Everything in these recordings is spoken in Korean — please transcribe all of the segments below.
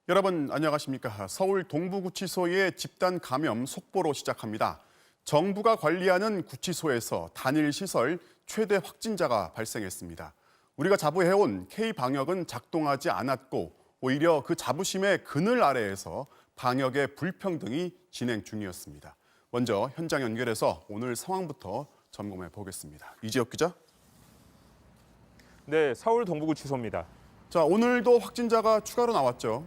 여러분 안녕하십니까? 서울 동부구치소의 집단 감염 속보로 시작합니다. 정부가 관리하는 구치소에서 단일 시설 최대 확진자가 발생했습니다. 우리가 자부해온 K-방역은 작동하지 않았고 오히려 그 자부심의 그늘 아래에서 방역의 불평등이 진행 중이었습니다. 먼저 현장 연결해서 오늘 상황부터 점검해 보겠습니다. 이지혁 기자. 네, 서울 동부구치소입니다. 자, 오늘도 확진자가 추가로 나왔죠.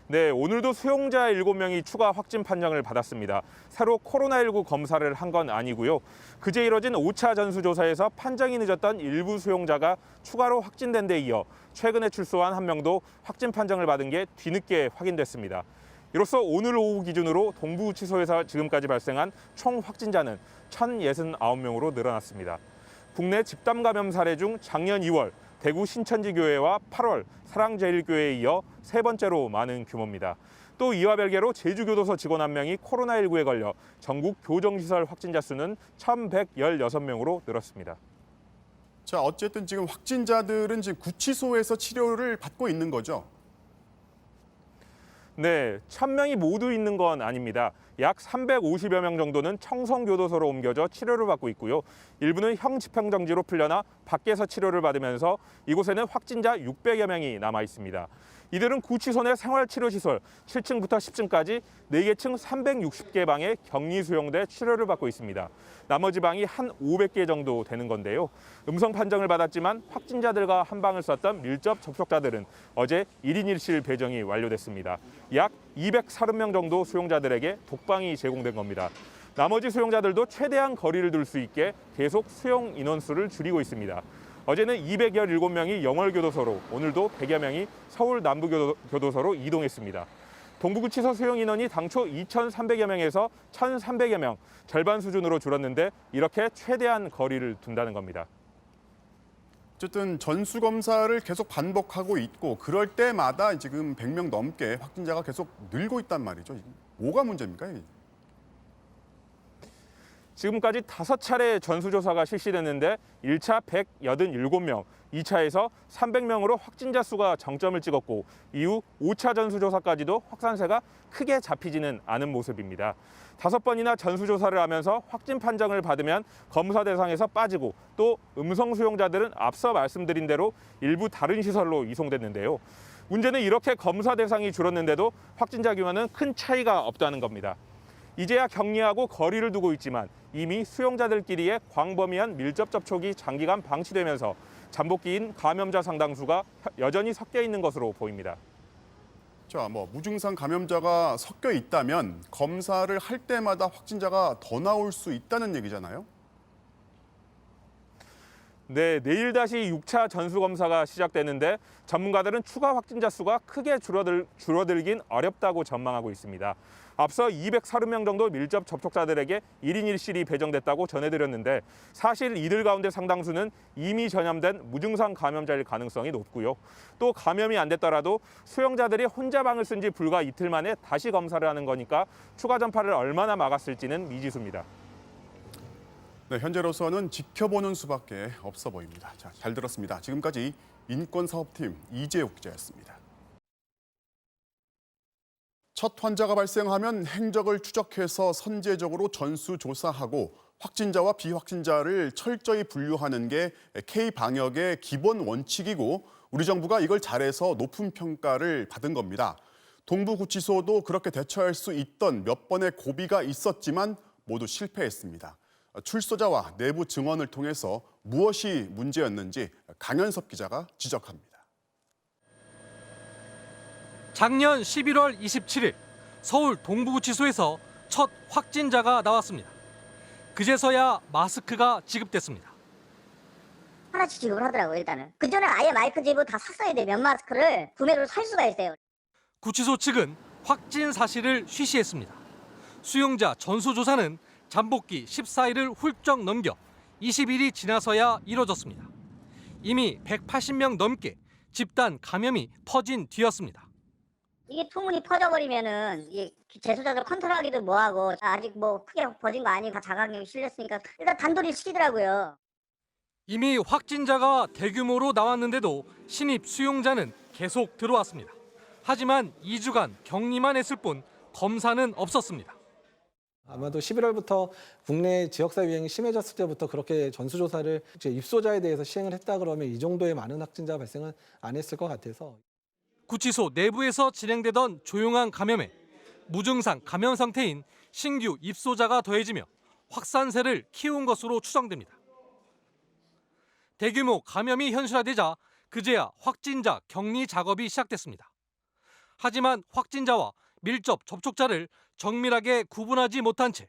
네, 오늘도 수용자 7명이 추가 확진 판정을 받았습니다. 새로 코로나19 검사를 한 건 아니고요. 그제 이뤄진 5차 전수조사에서 판정이 늦었던 일부 수용자가 추가로 확진된 데 이어 최근에 출소한 한 명도 확진 판정을 받은 게 뒤늦게 확인됐습니다. 이로써 오늘 오후 기준으로 동부구치소에서 지금까지 발생한 총 확진자는 1,069명으로 늘어났습니다. 국내 집단 감염 사례 중 작년 2월 대구 신천지교회와 8월 사랑제일교회에 이어 세 번째로 많은 규모입니다. 또 이와 별개로 제주교도소 직원 1명이 코로나19에 걸려 전국 교정시설 확진자 수는 1,116명으로 늘었습니다. 자, 어쨌든 지금 확진자들은 지금 구치소에서 치료를 받고 있는 거죠? 네, 1,000명이 모두 있는 건 아닙니다. 약 350여 명 정도는 청송교도소로 옮겨져 치료를 받고 있고요. 일부는 형집행정지로 풀려나 밖에서 치료를 받으면서 이곳에는 확진자 600여 명이 남아 있습니다. 이들은 구치소 내 생활치료시설 7층부터 10층까지 4개 층 360개 방에 격리 수용돼 치료를 받고 있습니다. 나머지 방이 한 500개 정도 되는 건데요. 음성 판정을 받았지만 확진자들과 한 방을 썼던 밀접 접촉자들은 어제 1인 1실 배정이 완료됐습니다. 약 230명 정도 수용자들에게 독방이 제공된 겁니다. 나머지 수용자들도 최대한 거리를 둘 수 있게 계속 수용 인원수를 줄이고 있습니다. 어제는 217명이 영월교도소로, 오늘도 100여 명이 서울 남부교도소로 이동했습니다. 동부구치소 수용 인원이 당초 2,300여 명에서 1,300여 명, 절반 수준으로 줄었는데 이렇게 최대한 거리를 둔다는 겁니다. 어쨌든 전수검사를 계속 반복하고 있고 그럴 때마다 지금 100명 넘게 확진자가 계속 늘고 있단 말이죠. 뭐가 문제입니까? 이게? 지금까지 5차례 전수조사가 실시됐는데 1차 187명, 2차에서 300명으로 확진자 수가 정점을 찍었고 이후 5차 전수조사까지도 확산세가 크게 잡히지는 않은 모습입니다. 5번이나 전수조사를 하면서 확진 판정을 받으면 검사 대상에서 빠지고 또 음성 수용자들은 앞서 말씀드린 대로 일부 다른 시설로 이송됐는데요. 문제는 이렇게 검사 대상이 줄었는데도 확진자 규모는 큰 차이가 없다는 겁니다. 이제야 격리하고 거리를 두고 있지만 이미 수용자들끼리의 광범위한 밀접 접촉이 장기간 방치되면서 잠복기인 감염자 상당수가 여전히 섞여 있는 것으로 보입니다. 자, 무증상 감염자가 섞여 있다면 검사를 할 때마다 확진자가 더 나올 수 있다는 얘기잖아요. 네, 내일 다시 6차 전수검사가 시작되는데 전문가들은 추가 확진자 수가 크게 줄어들긴 어렵다고 전망하고 있습니다. 앞서 230명 정도 밀접 접촉자들에게 1인 1실이 배정됐다고 전해드렸는데 사실 이들 가운데 상당수는 이미 전염된 무증상 감염자일 가능성이 높고요. 또 감염이 안 됐더라도 수용자들이 혼자 방을 쓴 지 불과 이틀 만에 다시 검사를 하는 거니까 추가 전파를 얼마나 막았을지는 미지수입니다. 네, 현재로서는 지켜보는 수밖에 없어 보입니다. 자, 잘 들었습니다. 지금까지 인권사업팀 이재욱 기자였습니다. 첫 환자가 발생하면 행적을 추적해서 선제적으로 전수조사하고 확진자와 비확진자를 철저히 분류하는 게 K-방역의 기본 원칙이고 우리 정부가 이걸 잘해서 높은 평가를 받은 겁니다. 동부구치소도 그렇게 대처할 수 있던 몇 번의 고비가 있었지만 모두 실패했습니다. 출소자와 내부 증언을 통해서 무엇이 문제였는지 강현섭 기자가 지적합니다. 작년 11월 27일 서울 동부구치소에서 첫 확진자가 나왔습니다. 그제서야 마스크가 지급됐습니다. 하나씩 지급을 하더라고요, 일단은. 그전에 아예 마이크 지급을 다 샀어야 돼. 면 마스크를 구매로 살 수가 있어요. 구치소 측은 확진 사실을 쉬쉬했습니다. 수용자 전수조사는 잠복기 14일을 훌쩍 넘겨 20일이 지나서야 이뤄졌습니다. 이미 180명 넘게 집단 감염이 퍼진 뒤였습니다. 이게 소문이 퍼져버리면은 이게 재소자들 컨트롤하기도 뭐하고 아직 크게 퍼진 거 아니고 다 자가격리 실렸으니까 일단 단돌이 시키더라고요. 이미 확진자가 대규모로 나왔는데도 신입 수용자는 계속 들어왔습니다. 하지만 2주간 격리만 했을 뿐 검사는 없었습니다. 아마도 11월부터 국내 지역사 유행이 심해졌을 때부터 그렇게 전수조사를 이제 입소자에 대해서 시행을 했다 그러면 이 정도의 많은 확진자 발생은 안 했을 것 같아서. 구치소 내부에서 진행되던 조용한 감염에 무증상 감염 상태인 신규 입소자가 더해지며 확산세를 키운 것으로 추정됩니다. 대규모 감염이 현실화되자 그제야 확진자 격리 작업이 시작됐습니다. 하지만 확진자와 밀접 접촉자를 정밀하게 구분하지 못한 채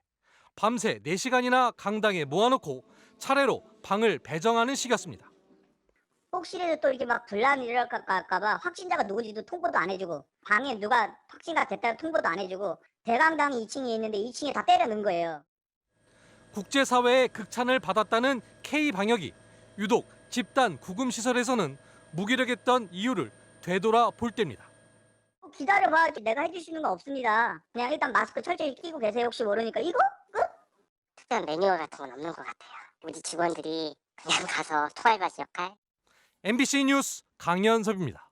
밤새 4시간이나 강당에 모아놓고 차례로 방을 배정하는 시기였습니다. 혹시라도 또 이렇게 막 분란이 일어날까봐 확진자가 누구지도 통보도 안 해주고 방에 누가 확진가 됐다는 통보도 안 해주고 대강당이 2층에 있는데 2층에 다 때려 넣은 거예요. 국제사회의 극찬을 받았다는 K방역이 유독 집단 구금시설에서는 무기력했던 이유를 되돌아 볼 때입니다. 기다려봐. 내가 해줄 수 있는 거 없습니다. 그냥 일단 마스크 철저히 끼고 계세요. 혹시 모르니까. 이거? 특별한 매뉴얼 같은 건 없는 것 같아요. 우리 직원들이 그냥 가서 토알바지 역할. MBC 뉴스 강연섭입니다.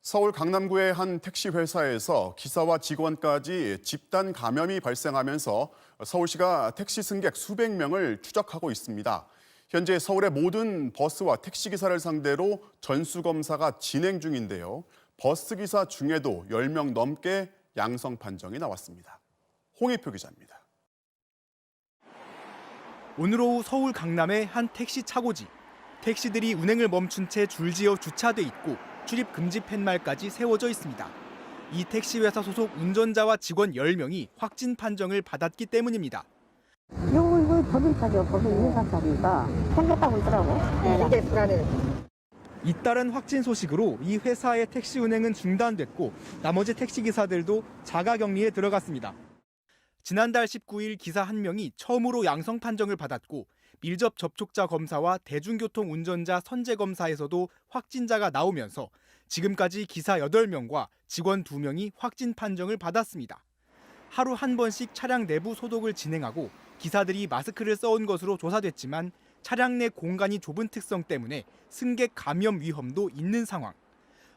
서울 강남구의 한 택시 회사에서 기사와 직원까지 집단 감염이 발생하면서 서울시가 택시 승객 수백 명을 추적하고 있습니다. 현재 서울의 모든 버스와 택시 기사를 상대로 전수 검사가 진행 중인데요. 버스 기사 중에도 10명 넘게 양성 판정이 나왔습니다. 홍희표 기자입니다. 오늘 오후 서울 강남의 한 택시 차고지. 택시들이 운행을 멈춘 채 줄지어 주차돼 있고 출입 금지 팻말까지 세워져 있습니다. 이 택시 회사 소속 운전자와 직원 10명이 확진 판정을 받았기 때문입니다. 이거 법인카죠. 법인 회사니까 생겼다고 있더라고. 이게 불안해. 잇따른 확진 소식으로 이 회사의 택시 운행은 중단됐고 나머지 택시 기사들도 자가격리에 들어갔습니다. 지난달 19일 기사 1명이 처음으로 양성 판정을 받았고 밀접 접촉자 검사와 대중교통 운전자 선제 검사에서도 확진자가 나오면서 지금까지 기사 8명과 직원 2명이 확진 판정을 받았습니다. 하루 한 번씩 차량 내부 소독을 진행하고 기사들이 마스크를 써온 것으로 조사됐지만 차량 내 공간이 좁은 특성 때문에 승객 감염 위험도 있는 상황.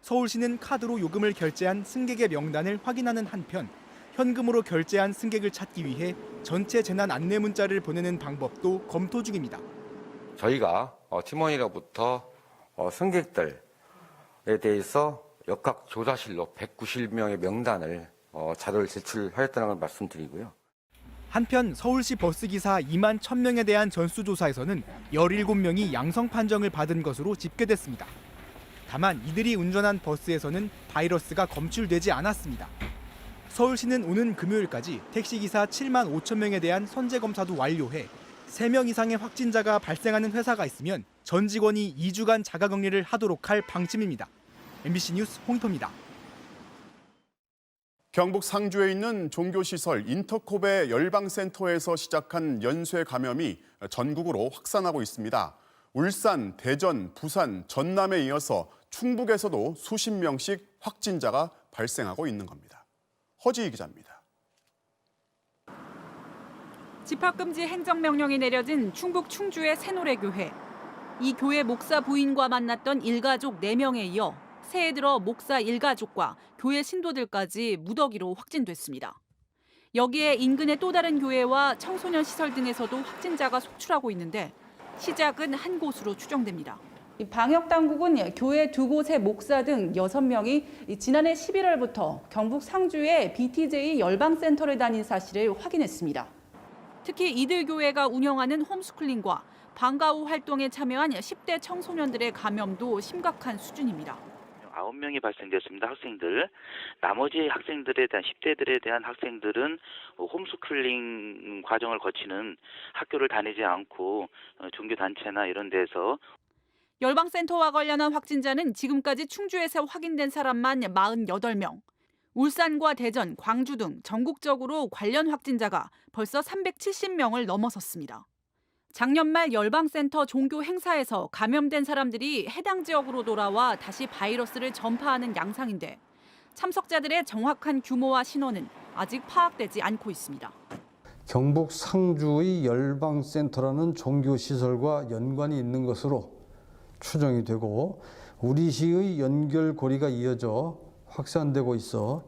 서울시는 카드로 요금을 결제한 승객의 명단을 확인하는 한편 현금으로 결제한 승객을 찾기 위해 전체 재난 안내 문자를 보내는 방법도 검토 중입니다. 저희가 팀원으로부터 승객들에 대해서 역학 조사실로 190명의 명단을 자료를 제출하였다는 걸 말씀드리고요. 한편 서울시 버스기사 2만 1,000명에 대한 전수조사에서는 17명이 양성 판정을 받은 것으로 집계됐습니다. 다만 이들이 운전한 버스에서는 바이러스가 검출되지 않았습니다. 서울시는 오는 금요일까지 택시기사 7만 5천 명에 대한 선제검사도 완료해 3명 이상의 확진자가 발생하는 회사가 있으면 전 직원이 2주간 자가격리를 하도록 할 방침입니다. MBC 뉴스 홍희표입니다. 경북 상주에 있는 종교시설 인터콥의 열방센터에서 시작한 연쇄 감염이 전국으로 확산하고 있습니다. 울산, 대전, 부산, 전남에 이어서 충북에서도 수십 명씩 확진자가 발생하고 있는 겁니다. 허지희 기자입니다. 집합금지 행정명령이 내려진 충북 충주의 새노래교회. 이 교회 목사 부인과 만났던 일가족 4명에 이어 새해 들어 목사 일가족과 교회 신도들까지 무더기로 확진됐습니다. 여기에 인근의 또 다른 교회와 청소년 시설 등에서도 확진자가 속출하고 있는데 시작은 한 곳으로 추정됩니다. 방역 당국은 교회 2곳의 목사 등 6명이 지난해 11월부터 경북 상주의 BTJ 열방센터를 다닌 사실을 확인했습니다. 특히 이들 교회가 운영하는 홈스쿨링과 방과 후 활동에 참여한 10대 청소년들의 감염도 심각한 수준입니다. 9명이 발생됐습니다. 학생들. 나머지 학생들에 대한 10대들에 대한 학생들은 홈스쿨링 과정을 거치는 학교를 다니지 않고 종교단체나 이런 데서 열방센터와 관련한 확진자는 지금까지 충주에서 확인된 사람만 48명. 울산과 대전, 광주 등 전국적으로 관련 확진자가 벌써 370명을 넘어섰습니다. 작년 말 열방센터 종교 행사에서 감염된 사람들이 해당 지역으로 돌아와 다시 바이러스를 전파하는 양상인데 참석자들의 정확한 규모와 신원은 아직 파악되지 않고 있습니다. 경북 상주의 열방센터라는 종교시설과 연관이 있는 것으로 추정이 되고 우리 시의 연결고리가 이어져 확산되고 있어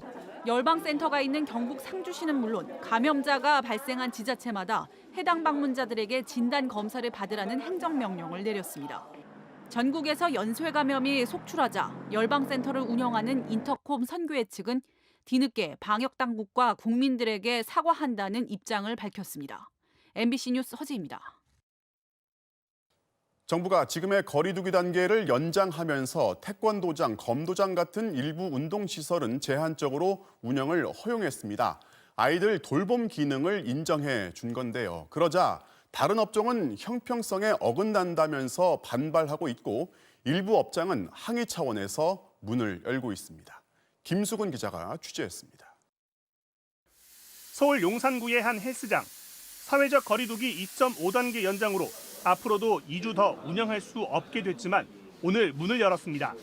열방센터가 있는 경북 상주시는 물론 감염자가 발생한 지자체마다 해당 방문자들에게 진단 검사를 받으라는 행정명령을 내렸습니다. 전국에서 연쇄 감염이 속출하자 열방센터를 운영하는 인터콤 선교회 측은 뒤늦게 방역당국과 국민들에게 사과한다는 입장을 밝혔습니다. MBC 뉴스 허지입니다. 정부가 지금의 거리 두기 단계를 연장하면서 태권도장, 검도장 같은 일부 운동시설은 제한적으로 운영을 허용했습니다. 아이들 돌봄 기능을 인정해 준 건데요. 그러자 다른 업종은 형평성에 어긋난다면서 반발하고 있고 일부 업장은 항의 차원에서 문을 열고 있습니다. 김수근 기자가 취재했습니다. 서울 용산구의 한 헬스장. 사회적 거리두기 2.5단계 연장으로 앞으로도 2주 더 운영할 수 없게 됐지만 오늘 문을 열었습니다.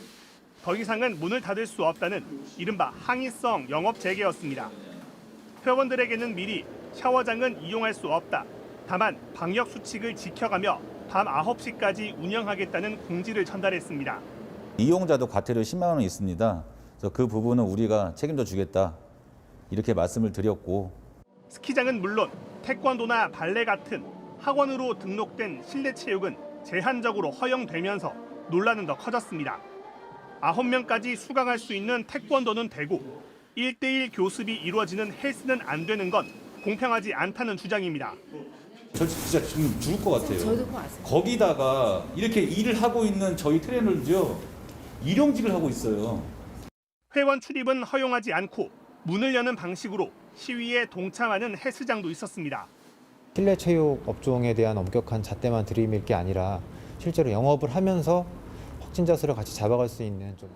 더 이상은 문을 닫을 수 없다는 이른바 항의성 영업 재개였습니다. 회원들에게는 미리 샤워장은 이용할 수 없다. 다만 방역 수칙을 지켜가며 밤 9시까지 운영하겠다는 공지를 전달했습니다. 이용자도 과태료 10만 원 있습니다. 그래서 그 부분은 우리가 책임져 주겠다. 이렇게 말씀을 드렸고. 스키장은 물론 태권도나 발레 같은 학원으로 등록된 실내 체육은 제한적으로 허용되면서 논란은 더 커졌습니다. 9명까지 수강할 수 있는 태권도는 되고 1대1 교습이 이루어지는 헬스는 안 되는 건 공평하지 않다는 주장입니다. 저 진짜 지금 죽을 것 같아요. 저도 그거 아세요? 거기다가 이렇게 일을 하고 있는 저희 트레이너들도요. 일용직을 하고 있어요. 회원 출입은 허용하지 않고 문을 여는 방식으로 시위에 동참하는 헬스장도 있었습니다. 실내 체육 업종에 대한 엄격한 잣대만 들이밀 게 아니라 실제로 영업을 하면서 확진자 수를 같이 잡아갈 수 있는 좀.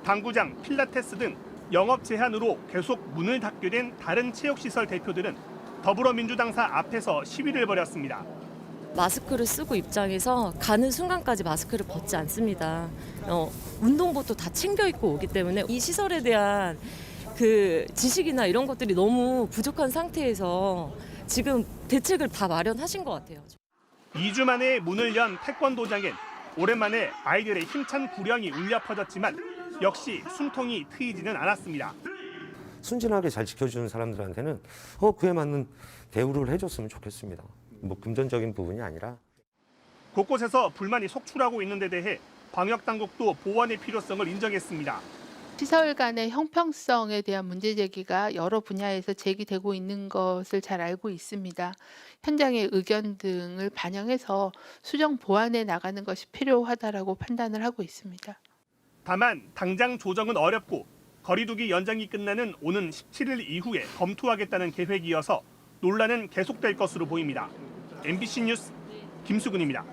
당구장, 필라테스 등 영업 제한으로 계속 문을 닫게 된 다른 체육시설 대표들은 더불어민주당사 앞에서 시위를 벌였습니다. 마스크를 쓰고 입장에서 가는 순간까지 마스크를 벗지 않습니다. 운동복도 다 챙겨 입고 오기 때문에 이 시설에 대한 그 지식이나 이런 것들이 너무 부족한 상태에서 지금 대책을 다 마련하신 것 같아요. 2주 만에 문을 연 태권도장엔 오랜만에 아이들의 힘찬 구령이 울려 퍼졌지만 역시 숨통이 트이지는 않았습니다. 순진하게 잘 지켜주는 사람들한테는 그에 맞는 대우를 해줬으면 좋겠습니다. 뭐 금전적인 부분이 아니라. 곳곳에서 불만이 속출하고 있는 데 대해 방역당국도 보완의 필요성을 인정했습니다. 시설 간의 형평성에 대한 문제 제기가 여러 분야에서 제기되고 있는 것을 잘 알고 있습니다. 현장의 의견 등을 반영해서 수정 보완해 나가는 것이 필요하다라고 판단을 하고 있습니다. 다만 당장 조정은 어렵고 거리두기 연장이 끝나는 오는 17일 이후에 검토하겠다는 계획이어서 논란은 계속될 것으로 보입니다. MBC 뉴스 김수근입니다.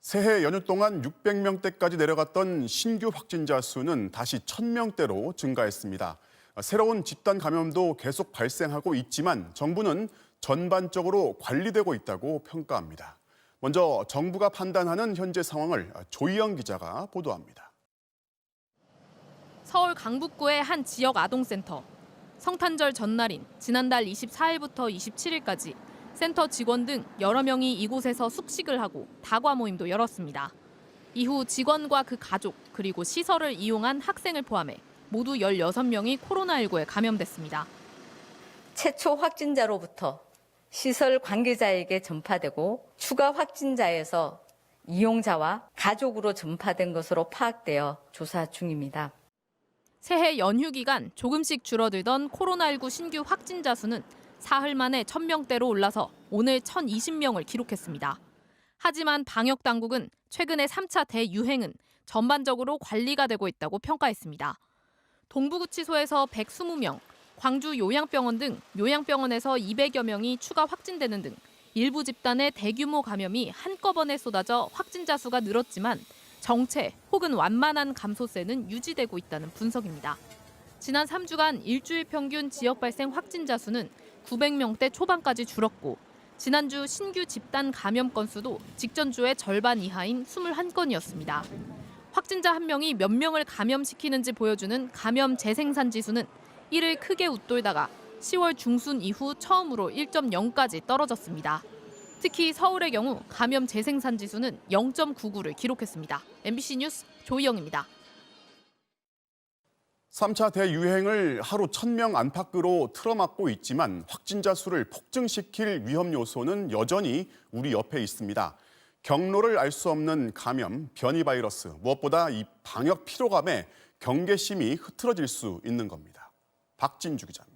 새해 연휴 동안 600명대까지 내려갔던 신규 확진자 수는 다시 1000명대로 증가했습니다. 새로운 집단 감염도 계속 발생하고 있지만 정부는 전반적으로 관리되고 있다고 평가합니다. 먼저 정부가 판단하는 현재 상황을 조희영 기자가 보도합니다. 서울 강북구의 한 지역 아동센터. 성탄절 전날인 지난달 24일부터 27일까지 센터 직원 등 여러 명이 이곳에서 숙식을 하고 다과 모임도 열었습니다. 이후 직원과 그 가족 그리고 시설을 이용한 학생을 포함해 모두 16명이 코로나19에 감염됐습니다. 최초 확진자로부터 시설 관계자에게 전파되고 추가 확진자에서 이용자와 가족으로 전파된 것으로 파악되어 조사 중입니다. 새해 연휴 기간 조금씩 줄어들던 코로나19 신규 확진자 수는 사흘 만에 1000명대로 올라서 오늘 1020명을 기록했습니다. 하지만 방역당국은 최근의 3차 대유행은 전반적으로 관리가 되고 있다고 평가했습니다. 동부구치소에서 120명, 광주 요양병원 등 요양병원에서 200여 명이 추가 확진되는 등 일부 집단의 대규모 감염이 한꺼번에 쏟아져 확진자 수가 늘었지만 정체 혹은 완만한 감소세는 유지되고 있다는 분석입니다. 지난 3주간 일주일 평균 지역 발생 확진자 수는 900명대 초반까지 줄었고 지난주 신규 집단 감염 건수도 직전 주의 절반 이하인 21건이었습니다. 확진자 한 명이 몇 명을 감염시키는지 보여주는 감염 재생산 지수는 이를 크게 웃돌다가 10월 중순 이후 처음으로 1.0까지 떨어졌습니다. 특히 서울의 경우 감염 재생산 지수는 0.99를 기록했습니다. MBC 뉴스 조희영입니다. 3차 대유행을 하루 1,000명 안팎으로 틀어막고 있지만 확진자 수를 폭증시킬 위험 요소는 여전히 우리 옆에 있습니다. 경로를 알 수 없는 감염, 변이 바이러스, 무엇보다 이 방역 피로감에 경계심이 흐트러질 수 있는 겁니다. 박진주 기자입니다.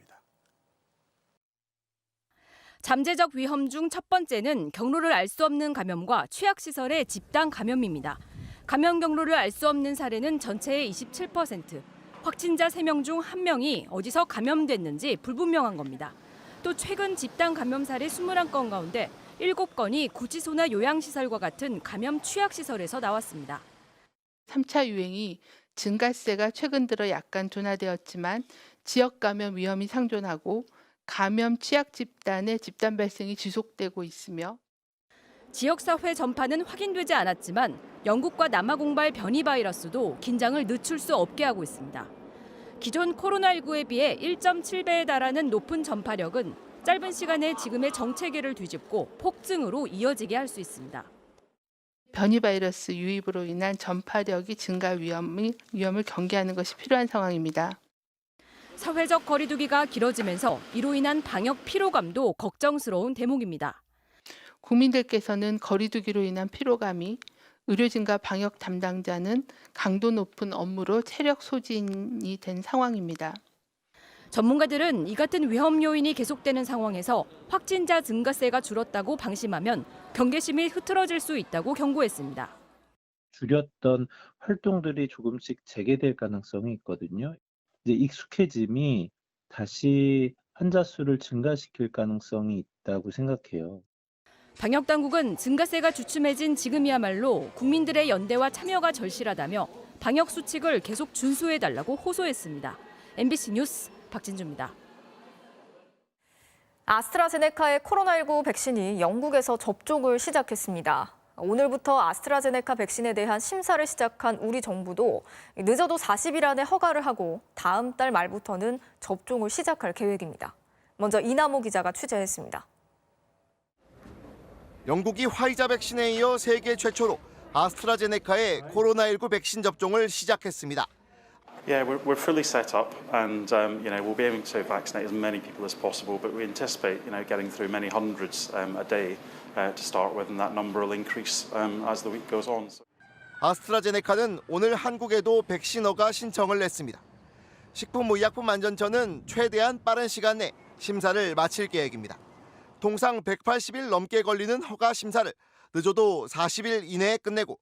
잠재적 위험 중 첫 번째는 경로를 알 수 없는 감염과 취약시설의 집단 감염입니다. 감염 경로를 알 수 없는 사례는 전체의 27%, 확진자 3명 중 1명이 어디서 감염됐는지 불분명한 겁니다. 또 최근 집단 감염 사례 21건 가운데 7건이 구치소나 요양시설과 같은 감염 취약시설에서 나왔습니다. 3차 유행이 증가세가 최근 들어 약간 둔화되었지만 지역 감염 위험이 상존하고 감염 취약 집단의 집단 발생이 지속되고 있으며 지역사회 전파는 확인되지 않았지만 영국과 남아공발 변이 바이러스도 긴장을 늦출 수 없게 하고 있습니다. 기존 코로나19에 비해 1.7배에 달하는 높은 전파력은 짧은 시간에 지금의 정체계를 뒤집고 폭증으로 이어지게 할 수 있습니다. 변이 바이러스 유입으로 인한 전파력이 증가 위험을 경계하는 것이 필요한 상황입니다. 사회적 거리두기가 길어지면서 이로 인한 방역 피로감도 걱정스러운 대목입니다. 국민들께서는 거리두기로 인한 피로감이, 의료진과 방역 담당자는 강도 높은 업무로 체력 소진이 된 상황입니다. 전문가들은 이 같은 위험 요인이 계속되는 상황에서 확진자 증가세가 줄었다고 방심하면 경계심이 흐트러질 수 있다고 경고했습니다. 줄였던 활동들이 조금씩 재개될 가능성이 있거든요. 이제 익숙해짐이 다시 환자 수를 증가시킬 가능성이 있다고 생각해요. 방역당국은 증가세가 주춤해진 지금이야말로 국민들의 연대와 참여가 절실하다며 방역 수칙을 계속 준수해달라고 호소했습니다. MBC 뉴스 박진주입니다. 아스트라제네카의 코로나19 백신이 영국에서 접종을 시작했습니다. 오늘부터 아스트라제네카 백신에 대한 심사를 시작한 우리 정부도 늦어도 40일 안에 허가를 하고 다음 달 말부터는 접종을 시작할 계획입니다. 먼저 이남호 기자가 취재했습니다. 영국이 화이자 백신에 이어 세계 최초로 아스트라제네카의 코로나19 백신 접종을 시작했습니다. Yeah, we're fully set up, and we'll be aiming to vaccinate as many people as possible. But we anticipate, getting through many hundreds a day to start with, and that number will increase as the week goes on. 아스트라제네카는 오늘 한국에도 백신 허가 신청을 냈습니다. 식품의약품안전처는 최대한 빠른 시간 내 심사를 마칠 계획입니다. 통상 180일 넘게 걸리는 허가 심사를 늦어도 40일 이내에 끝내고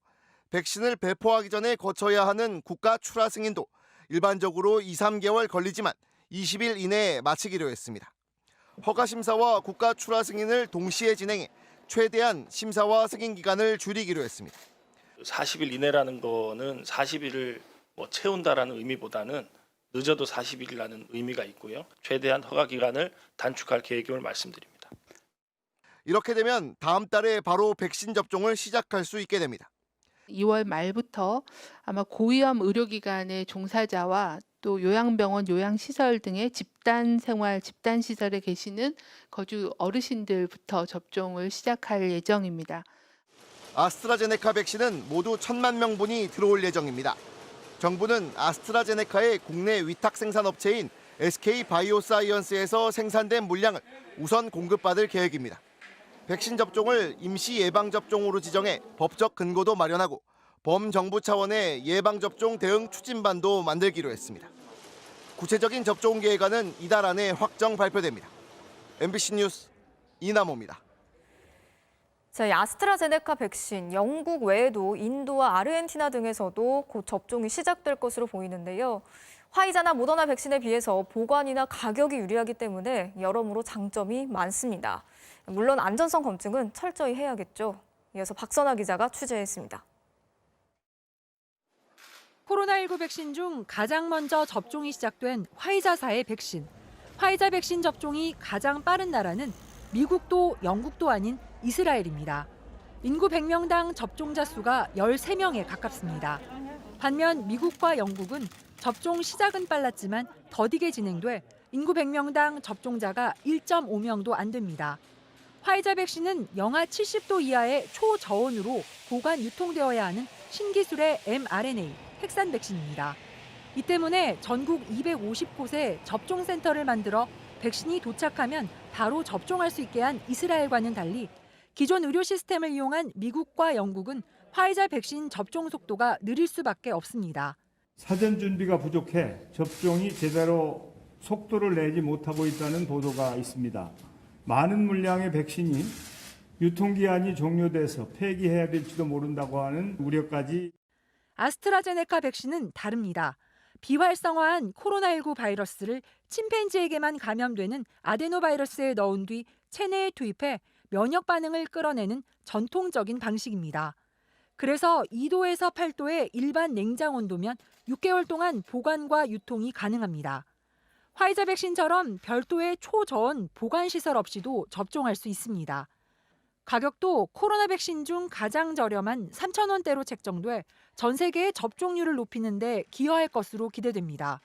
백신을 배포하기 전에 거쳐야 하는 국가 출하 승인도 일반적으로 2-3개월 걸리지만 20일 이내에 마치기로 했습니다. 허가 심사와 국가 출하 승인을 동시에 진행해 최대한 심사와 승인 기간을 줄이기로 했습니다. 40일 이내라는 거는 40일을 채운다라는 의미보다는 늦어도 40일이라는 의미가 있고요. 최대한 허가 기간을 단축할 계획임을 말씀드립니다. 이렇게 되면 다음 달에 바로 백신 접종을 시작할 수 있게 됩니다. 2월 말부터 아마 고위험 의료기관의 종사자와 또 요양병원, 요양시설 등의 집단생활, 집단시설에 계시는 거주 어르신들부터 접종을 시작할 예정입니다. 아스트라제네카 백신은 모두 1,000만 명분이 들어올 예정입니다. 정부는 아스트라제네카의 국내 위탁 생산업체인 SK바이오사이언스에서 생산된 물량을 우선 공급받을 계획입니다. 백신 접종을 임시 예방접종으로 지정해 법적 근거도 마련하고 범정부 차원의 예방접종 대응 추진반도 만들기로 했습니다. 구체적인 접종 계획안은 이달 안에 확정 발표됩니다. MBC 뉴스 이남호입니다. 자, 아스트라제네카 백신, 영국 외에도 인도와 아르헨티나 등에서도 곧 접종이 시작될 것으로 보이는데요. 화이자나 모더나 백신에 비해서 보관이나 가격이 유리하기 때문에 여러모로 장점이 많습니다. 물론 안전성 검증은 철저히 해야겠죠. 이어서 박선아 기자가 취재했습니다. 코로나19 백신 중 가장 먼저 접종이 시작된 화이자사의 백신. 화이자 백신 접종이 가장 빠른 나라는 미국도 영국도 아닌 이스라엘입니다. 인구 100명당 접종자 수가 13명에 가깝습니다. 반면 미국과 영국은 접종 시작은 빨랐지만 더디게 진행돼 인구 100명당 접종자가 1.5명도 안 됩니다. 화이자 백신은 영하 70도 이하의 초저온으로 보관 유통되어야 하는 신기술의 mRNA 핵산 백신입니다. 이 때문에 전국 250곳에 접종센터를 만들어 백신이 도착하면 바로 접종할 수 있게 한 이스라엘과는 달리 기존 의료 시스템을 이용한 미국과 영국은 화이자 백신 접종 속도가 느릴 수밖에 없습니다. 사전 준비가 부족해 접종이 제대로 속도를 내지 못하고 있다는 보도가 있습니다. 많은 물량의 백신이 유통기한이 종료돼서 폐기해야 될지도 모른다고 하는 우려까지. 아스트라제네카 백신은 다릅니다. 비활성화한 코로나19 바이러스를 침팬지에게만 감염되는 아데노바이러스에 넣은 뒤 체내에 투입해 면역 반응을 끌어내는 전통적인 방식입니다. 그래서 2도에서 8도의 일반 냉장 온도면 6개월 동안 보관과 유통이 가능합니다. 화이자 백신처럼 별도의 초저온 보관 시설 없이도 접종할 수 있습니다. 가격도 코로나 백신 중 가장 저렴한 3,000원대로 책정돼 전 세계의 접종률을 높이는 데 기여할 것으로 기대됩니다.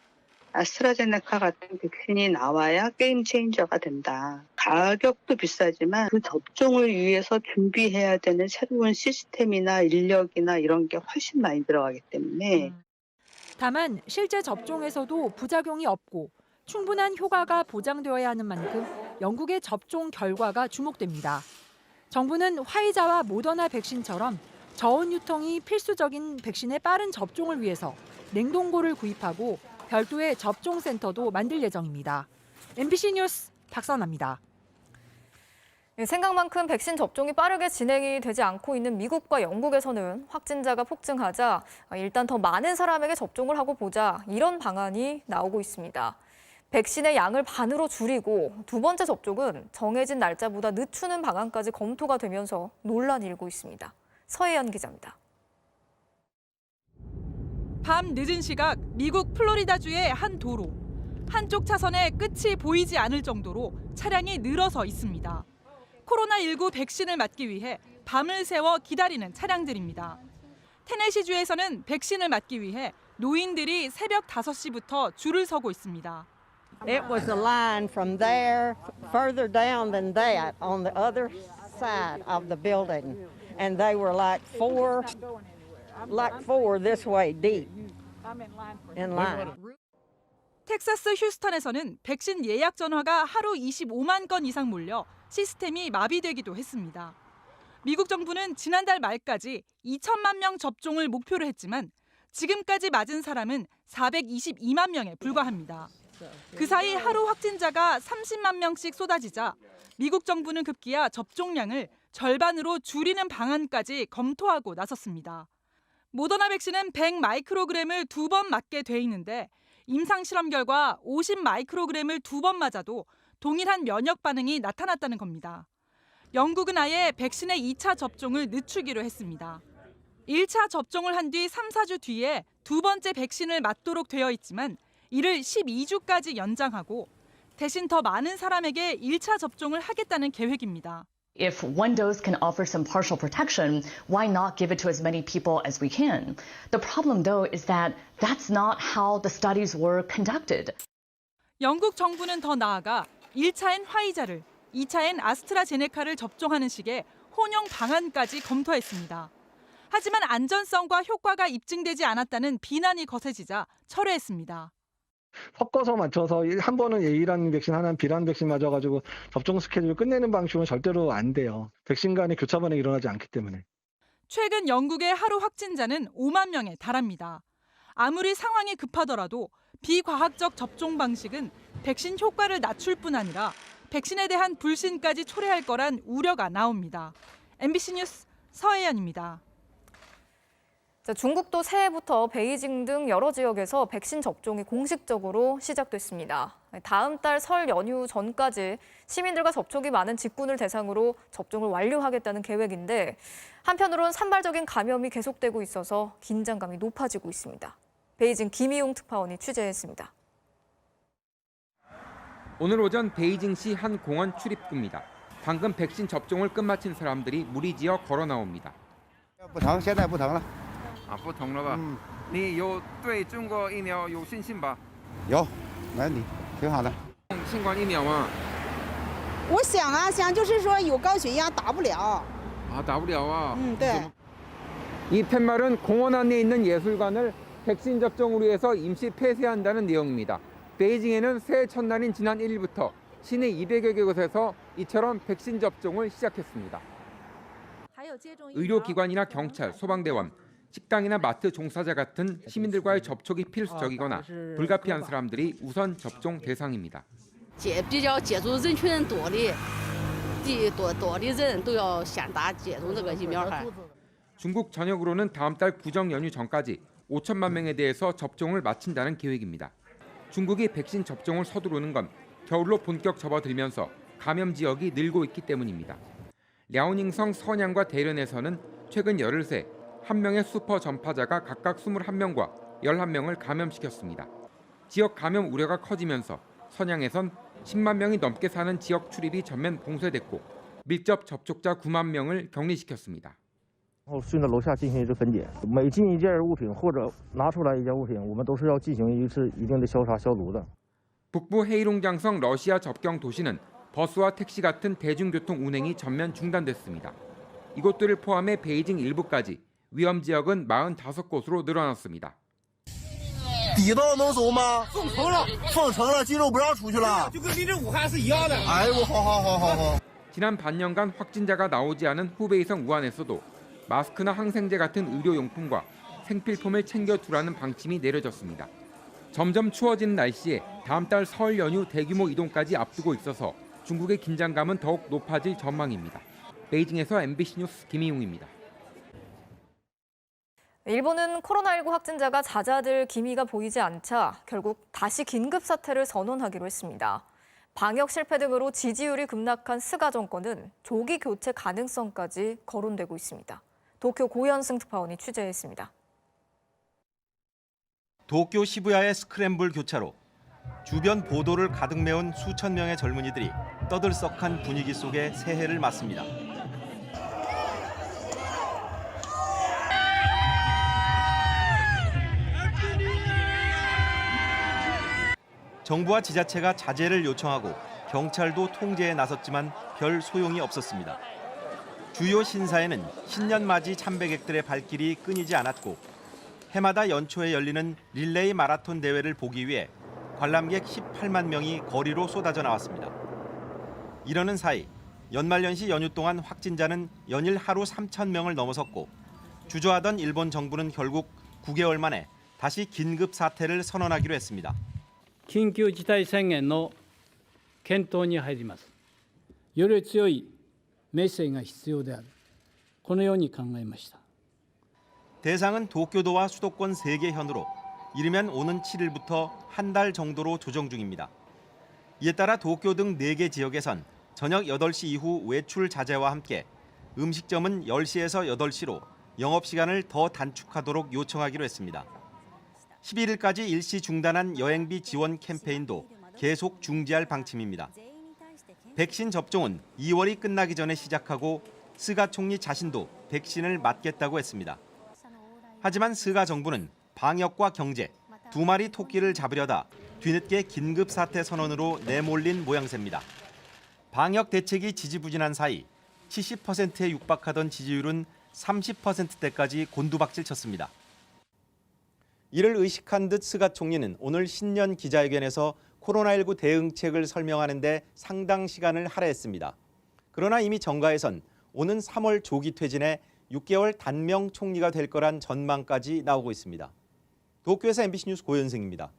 아스트라제네카 같은 백신이 나와야 게임 체인저가 된다. 가격도 비싸지만 그 접종을 위해서 준비해야 되는 새로운 시스템이나 인력이나 이런 게 훨씬 많이 들어가기 때문에. 다만 실제 접종에서도 부작용이 없고 충분한 효과가 보장되어야 하는 만큼 영국의 접종 결과가 주목됩니다. 정부는 화이자와 모더나 백신처럼 저온 유통이 필수적인 백신의 빠른 접종을 위해서 냉동고를 구입하고 별도의 접종센터도 만들 예정입니다. MBC 뉴스 박선아입니다. 생각만큼 백신 접종이 빠르게 진행이 되지 않고 있는 미국과 영국에서는 확진자가 폭증하자 일단 더 많은 사람에게 접종을 하고 보자 이런 방안이 나오고 있습니다. 백신의 양을 반으로 줄이고 두 번째 접종은 정해진 날짜보다 늦추는 방안까지 검토가 되면서 논란이 일고 있습니다. 서혜연 기자입니다. 밤 늦은 시각 미국 플로리다주의 한 도로. 한쪽 차선에 끝이 보이지 않을 정도로 차량이 늘어서 있습니다. 코로나19 백신을 맞기 위해 밤을 새워 기다리는 차량들입니다. 테네시주에서는 백신을 맞기 위해 노인들이 새벽 5시부터 줄을 서고 있습니다. It was a line from there further down than that on the other side of the building. And they were like four this way deep in line. 텍사스 휴스턴에서는 백신 예약 전화가 하루 25만 건 이상 몰려 시스템이 마비되기도 했습니다. 미국 정부는 지난달 말까지 2천만 명 접종을 목표로 했지만 지금까지 맞은 사람은 422만 명에 불과합니다. 그 사이 하루 확진자가 30만 명씩 쏟아지자 미국 정부는 급기야 접종량을 절반으로 줄이는 방안까지 검토하고 나섰습니다. 모더나 백신은 100 마이크로그램을 2번 맞게 돼 있는데 임상 실험 결과 50 마이크로그램을 2번 맞아도 동일한 면역 반응이 나타났다는 겁니다. 영국은 아예 백신의 2차 접종을 늦추기로 했습니다. 1차 접종을 한 뒤 3, 4주 뒤에 두 번째 백신을 맞도록 되어 있지만 이를 12주까지 연장하고 대신 더 많은 사람에게 1차 접종을 하겠다는 계획입니다. If one dose can offer some partial protection, why not give it to as many people as we can? The problem, though, is that that's not how the studies were conducted. 영국 정부는 더 나아가 1차엔 화이자를, 2차엔 아스트라제네카를 접종하는 식의 혼용 방안까지 검토했습니다. 하지만 안전성과 효과가 입증되지 않았다는 비난이 거세지자 철회했습니다. 섞어서 맞춰서 한 번은 A라는 백신, 하나는 B라는 백신 맞아가지고 접종 스케줄을 끝내는 방식은 절대로 안 돼요. 백신 간의 교차 반응이 일어나지 않기 때문에. 최근 영국의 하루 확진자는 5만 명에 달합니다. 아무리 상황이 급하더라도 비과학적 접종 방식은 백신 효과를 낮출 뿐 아니라 백신에 대한 불신까지 초래할 거란 우려가 나옵니다. MBC 뉴스 서혜연입니다. 중국도 새해부터 베이징 등 여러 지역에서 백신 접종이 공식적으로 시작됐습니다. 다음 달 설 연휴 전까지 시민들과 접촉이 많은 직군을 대상으로 접종을 완료하겠다는 계획인데 한편으론 산발적인 감염이 계속되고 있어서 긴장감이 높아지고 있습니다. 베이징 김희용 특파원이 취재했습니다. 오늘 오전 베이징시 한 공원 출입구입니다. 방금 백신 접종을 끝마친 사람들이 무리지어 걸어 나옵니다. 不同了吧？你有对中国疫苗有信心吧？有，没问题，挺好的。新冠疫苗吗？我想啊，想就是说有高血压打不了。 아, 나부랴와. 对。 이 팻말은 공원 안에 있는 예술관을 백신 접종을 위해서 임시 폐쇄한다는 내용입니다. 베이징에는 새해 첫날인 지난 1일부터 시내 200여 개 곳에서 이처럼 백신 접종을 시작했습니다. 의료기관이나 경찰, 소방대원, 식당이나 마트 종사자 같은 시민들과의 접촉이 필수적이거나 불가피한 사람들이 우선 접종 대상입니다. 比较接种人群多的人都要先打接种这个疫苗。 중국 전역으로는 다음 달 구정 연휴 전까지 5천만 명에 대해서 접종을 마친다는 계획입니다. 중국이 백신 접종을 서두르는 건 겨울로 본격 접어들면서 감염 지역이 늘고 있기 때문입니다. 랴오닝성 선양과 대련에서는 최근 열흘 새 한 명의 슈퍼 전파자가 각각 21명과 11명을 감염시켰습니다. 지역 감염 우려가 커지면서 선양에선 10만 명이 넘게 사는 지역 출입이 전면 봉쇄됐고 밀접 접촉자 9만 명을 격리시켰습니다. 顺着楼下进行一次分解，每进一件物品或者拿出来一件物品，我们都是要进行一次一定的消杀消毒的。 북부 헤이룽장성 러시아 접경 도시는 버스와 택시 같은 대중교통 운행이 전면 중단됐습니다. 이곳들을 포함해 베이징 일부까지 위험 지역은 45곳으로 늘어났습니다. 底道能走吗？封城了，进入不让出去了。就跟离这武汉是一样的。哎呦，好。 지난 반년간 확진자가 나오지 않은 후베이성 우한에서도 마스크나 항생제 같은 의료용품과 생필품을 챙겨두라는 방침이 내려졌습니다. 점점 추워지는 날씨에 다음 달 설 연휴 대규모 이동까지 앞두고 있어서 중국의 긴장감은 더욱 높아질 전망입니다. 베이징에서 MBC 뉴스 김희웅입니다. 일본은 코로나19 확진자가 잦아들 기미가 보이지 않자 결국 다시 긴급 사태를 선언하기로 했습니다. 방역 실패 등으로 지지율이 급락한 스가 정권은 조기 교체 가능성까지 거론되고 있습니다. 도쿄 고현승 특파원이 취재했습니다. 도쿄 시부야의 스크램블 교차로. 주변 보도를 가득 메운 수천 명의 젊은이들이 떠들썩한 분위기 속에 새해를 맞습니다. 정부와 지자체가 자제를 요청하고 경찰도 통제에 나섰지만 별 소용이 없었습니다. 주요 신사에는 신년 맞이 참배객들의 발길이 끊이지 않았고 해마다 연초에 열리는 릴레이 마라톤 대회를 보기 위해 관람객 18만 명이 거리로 쏟아져 나왔습니다. 이러는 사이 연말연시 연휴 동안 확진자는 연일 하루 3천 명을 넘어섰고 주저하던 일본 정부는 결국 9개월 만에 다시 긴급 사태를 선언하기로 했습니다. 緊急事態宣言の検討に入ります。より強いメッセージが必要である。このように考えました。 대상은 도쿄도와 수도권 3개 현으로 이르면 오는 7일부터 한 달 정도로 조정 중입니다. 이에 따라 도쿄 등 4개 지역에선 저녁 8시 이후 외출 자제와 함께 음식점은 10시에서 8시로 영업시간을 더 단축하도록 요청하기로 했습니다. 11일까지 일시 중단한 여행비 지원 캠페인도 계속 중지할 방침입니다. 백신 접종은 2월이 끝나기 전에 시작하고 스가 총리 자신도 백신을 맞겠다고 했습니다. 하지만 스가 정부는 방역과 경제, 두 마리 토끼를 잡으려다 뒤늦게 긴급 사태 선언으로 내몰린 모양새입니다. 방역 대책이 지지부진한 사이 70%에 육박하던 지지율은 30%대까지 곤두박질 쳤습니다. 이를 의식한 듯 스가 총리는 오늘 신년 기자회견에서 코로나19 대응책을 설명하는 데 상당 시간을 할애했습니다. 그러나 이미 정가에선 오는 3월 조기 퇴진에 6개월 단명 총리가 될 거란 전망까지 나오고 있습니다. 도쿄에서 MBC 뉴스 고현승입니다.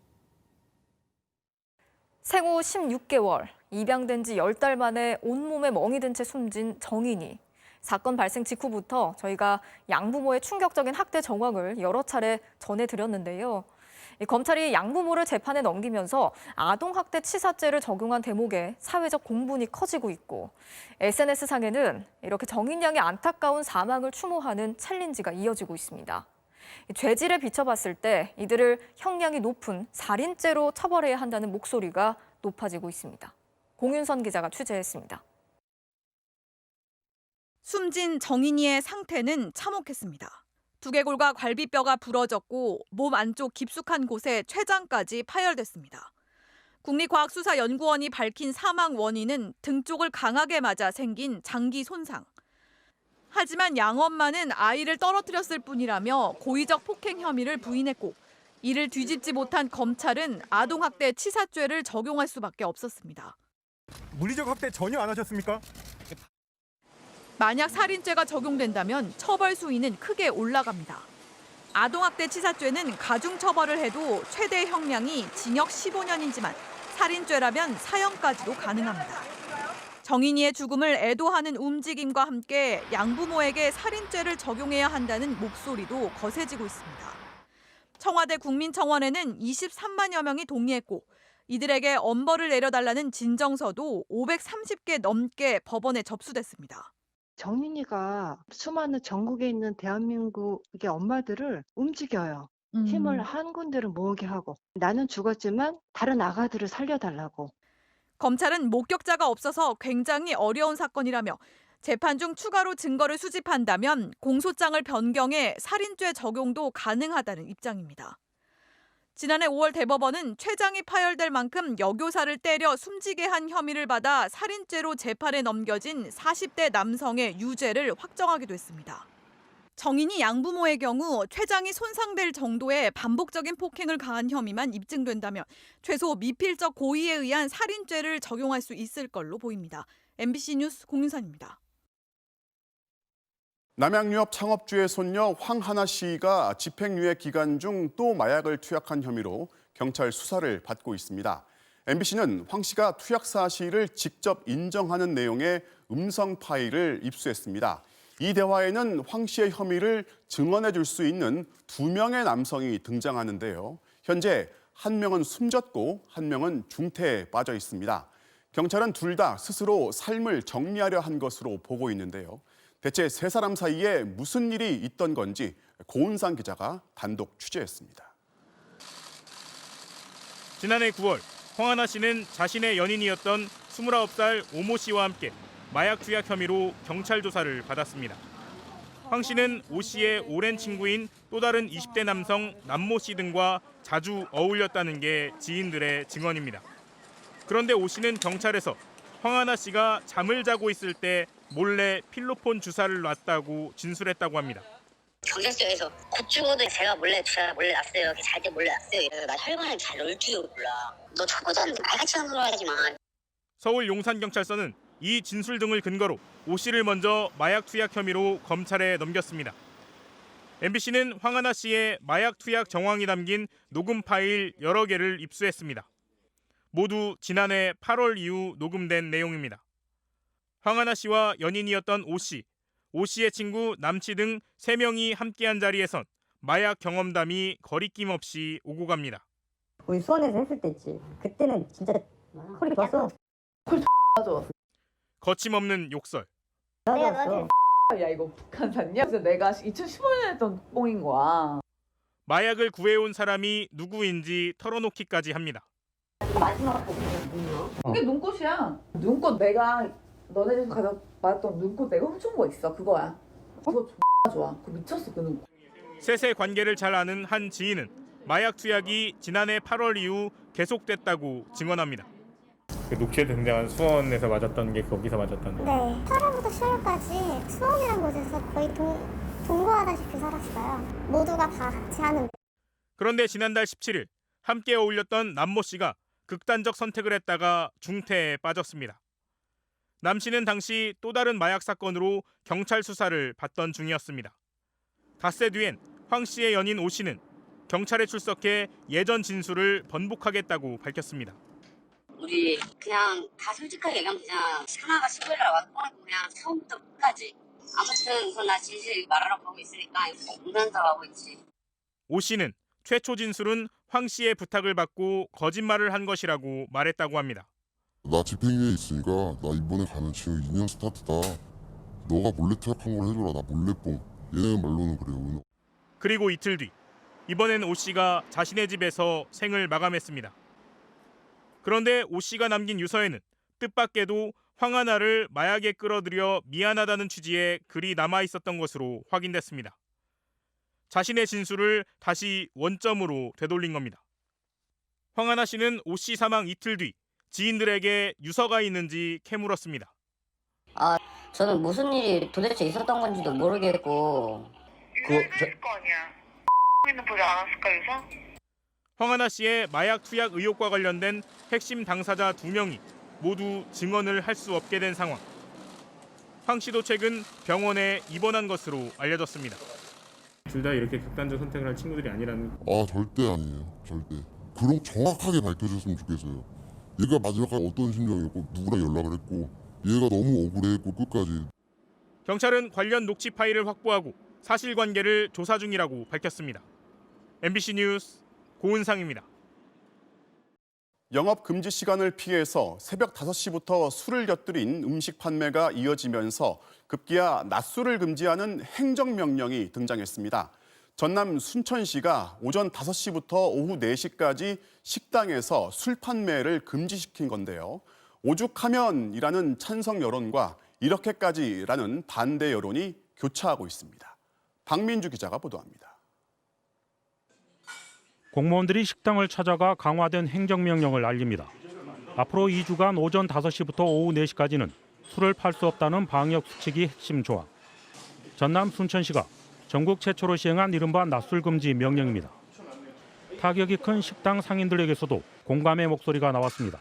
생후 16개월, 입양된 지 10달 만에 온몸에 멍이 든 채 숨진 정인이. 사건 발생 직후부터 저희가 양부모의 충격적인 학대 정황을 여러 차례 전해드렸는데요. 검찰이 양부모를 재판에 넘기면서 아동학대 치사죄를 적용한 대목에 사회적 공분이 커지고 있고 SNS상에는 이렇게 정인 양의 안타까운 사망을 추모하는 챌린지가 이어지고 있습니다. 죄질에 비춰봤을 때 이들을 형량이 높은 살인죄로 처벌해야 한다는 목소리가 높아지고 있습니다. 공윤선 기자가 취재했습니다. 숨진 정인이의 상태는 참혹했습니다. 두개골과 갈비뼈가 부러졌고 몸 안쪽 깊숙한 곳에 췌장까지 파열됐습니다. 국립과학수사연구원이 밝힌 사망 원인은 등 쪽을 강하게 맞아 생긴 장기 손상. 하지만 양 엄마는 아이를 떨어뜨렸을 뿐이라며 고의적 폭행 혐의를 부인했고 이를 뒤집지 못한 검찰은 아동학대 치사죄를 적용할 수밖에 없었습니다. 물리적 학대 전혀 안 하셨습니까? 만약 살인죄가 적용된다면 처벌 수위는 크게 올라갑니다. 아동학대 치사죄는 가중처벌을 해도 최대 형량이 징역 15년이지만 살인죄라면 사형까지도 가능합니다. 정인이의 죽음을 애도하는 움직임과 함께 양부모에게 살인죄를 적용해야 한다는 목소리도 거세지고 있습니다. 청와대 국민청원에는 23만여 명이 동의했고 이들에게 엄벌을 내려달라는 진정서도 530개 넘게 법원에 접수됐습니다. 정인이가 수많은 전국에 있는 대한민국의 엄마들을 움직여요. 힘을 한 군데를 모으게 하고 나는 죽었지만 다른 아가들을 살려달라고. 검찰은 목격자가 없어서 굉장히 어려운 사건이라며 재판 중 추가로 증거를 수집한다면 공소장을 변경해 살인죄 적용도 가능하다는 입장입니다. 지난해 5월 대법원은 췌장이 파열될 만큼 여교사를 때려 숨지게 한 혐의를 받아 살인죄로 재판에 넘겨진 40대 남성의 유죄를 확정하기도 했습니다. 정인이 양부모의 경우 췌장이 손상될 정도의 반복적인 폭행을 가한 혐의만 입증된다면 최소 미필적 고의에 의한 살인죄를 적용할 수 있을 걸로 보입니다. MBC 뉴스 공윤선입니다. 남양유업 창업주의 손녀 황하나 씨가 집행유예 기간 중 또 마약을 투약한 혐의로 경찰 수사를 받고 있습니다. MBC는 황 씨가 투약 사실을 직접 인정하는 내용의 음성 파일을 입수했습니다. 이 대화에는 황 씨의 혐의를 증언해 줄 수 있는 2명의 남성이 등장하는데요. 현재 한 명은 숨졌고 한 명은 중태에 빠져 있습니다. 경찰은 둘 다 스스로 삶을 정리하려 한 것으로 보고 있는데요. 대체 세 사람 사이에 무슨 일이 있던 건지 고은상 기자가 단독 취재했습니다. 지난해 9월 황하나 씨는 자신의 연인이었던 29살 오모 씨와 함께 마약 투약 혐의로 경찰 조사를 받았습니다. 황 씨는 오 씨의 오랜 친구인 또 다른 20대 남성 남모 씨 등과 자주 어울렸다는 게 지인들의 증언입니다. 그런데 오 씨는 경찰에서 황하나 씨가 잠을 자고 있을 때 몰래 필로폰 주사를 놨다고 진술했다고 합니다. 경찰서에서 곧 죽어도 제가 몰래 주사 몰래 놨어요. 잘 때 몰래 놨어요. 그래서 나 혈관을 잘 넣을 줄 몰라. 너 초보자는 말같이 하는 소리 하지 마. 서울 용산경찰서는 이 진술 등을 근거로 오 씨를 먼저 마약 투약 혐의로 검찰에 넘겼습니다. MBC는 황하나 씨의 마약 투약 정황이 담긴 녹음 파일 여러 개를 입수했습니다. 모두 지난해 8월 이후 녹음된 내용입니다. 황하나 씨와 연인이었던 오 씨, 오 씨의 친구 남씨 등 3명이 함께한 자리에선 마약 경험담이 거리낌 없이 오고 갑니다. 우리 수원에서 했을 때 있지. 그때는 진짜 콜이 좋았어. 콜 좋았어. 거침없는 욕설. 내가 너한테 야 이거 북한산이야? 그래서 내가 2015년에 했던 뽕인 거야. 마약을 구해온 사람이 누구인지 털어놓기까지 합니다. 마지막 그게 눈꽃이야. 눈꽃 내가 너네 집에서 가서 받았던 눈꽃 내가 훔쳐온 거 있어. 그거야. 그거 좋아. 그거 미쳤어 그 눈꽃. 셋의 관계를 잘 아는 한 지인은 마약 투약이 지난해 8월 이후 계속됐다고 증언합니다. 그 녹취에 등장한 수원에서 맞았던 게 거기서 맞았다는 거예요? 네, 8월부터 10월까지 수원이라는 곳에서 거의 동거하다시피 살았어요. 모두가 다 같이 하는. 그런데 지난달 17일 함께 어울렸던 남모 씨가 극단적 선택을 했다가 중태에 빠졌습니다. 남 씨는 당시 또 다른 마약 사건으로 경찰 수사를 받던 중이었습니다. 닷새 뒤엔 황 씨의 연인 오 씨는 경찰에 출석해 예전 진술을 번복하겠다고 밝혔습니다. 우리 그냥 다 솔직하게 얘기하면 그냥 하나가 시골이라고 하고 그냥 처음부터 끝까지. 아무튼 그건 나 진실 말하라고 하고 있으니까 공단다고 하고 있지. 오 씨는 최초 진술은 황 씨의 부탁을 받고 거짓말을 한 것이라고 말했다고 합니다. 나 집행유예 있으니까 나 이번에 가면 지금 2년 스타트다. 너가 몰래 투약한 걸 해줘라. 나 몰래 뽕. 얘네 말로는 그래요. 그리고 이틀 뒤 이번엔 오 씨가 자신의 집에서 생을 마감했습니다. 그런데 오 씨가 남긴 유서에는 뜻밖에도 황하나를 마약에 끌어들여 미안하다는 취지의 글이 남아 있었던 것으로 확인됐습니다. 자신의 진술을 다시 원점으로 되돌린 겁니다. 황하나 씨는 오 씨 사망 이틀 뒤 지인들에게 유서가 있는지 캐물었습니다. 저는 무슨 일이 도대체 있었던 건지도 모르겠고. 거 아니야. 는 보지 않았을까 유서? 황하나 씨의 마약 투약 의혹과 관련된 핵심 당사자 2명이 모두 증언을 할 수 없게 된 상황. 황 씨도 최근 병원에 입원한 것으로 알려졌습니다. 둘 다 이렇게 극단적 선택을 할 친구들이 아니라는. 절대 아니에요. 절대. 그럼 정확하게 밝혀졌으면 좋겠어요. 얘가 마지막까지 어떤 심정이었고 누구랑 연락을 했고 얘가 너무 억울해했고 끝까지. 경찰은 관련 녹취 파일을 확보하고 사실관계를 조사 중이라고 밝혔습니다. MBC 뉴스 고은상입니다. 영업 금지 시간을 피해서 새벽 5시부터 술을 곁들인 음식 판매가 이어지면서 급기야 낮술을 금지하는 행정명령이 등장했습니다. 전남 순천시가 오전 5시부터 오후 4시까지 식당에서 술 판매를 금지시킨 건데요. 오죽하면이라는 찬성 여론과 이렇게까지라는 반대 여론이 교차하고 있습니다. 박민주 기자가 보도합니다. 공무원들이 식당을 찾아가 강화된 행정명령을 알립니다. 앞으로 2주간 오전 5시부터 오후 4시까지는 술을 팔 수 없다는 방역 수칙이 핵심 조항. 전남 순천시가 전국 최초로 시행한 이른바 낮술 금지 명령입니다. 타격이 큰 식당 상인들에게서도 공감의 목소리가 나왔습니다.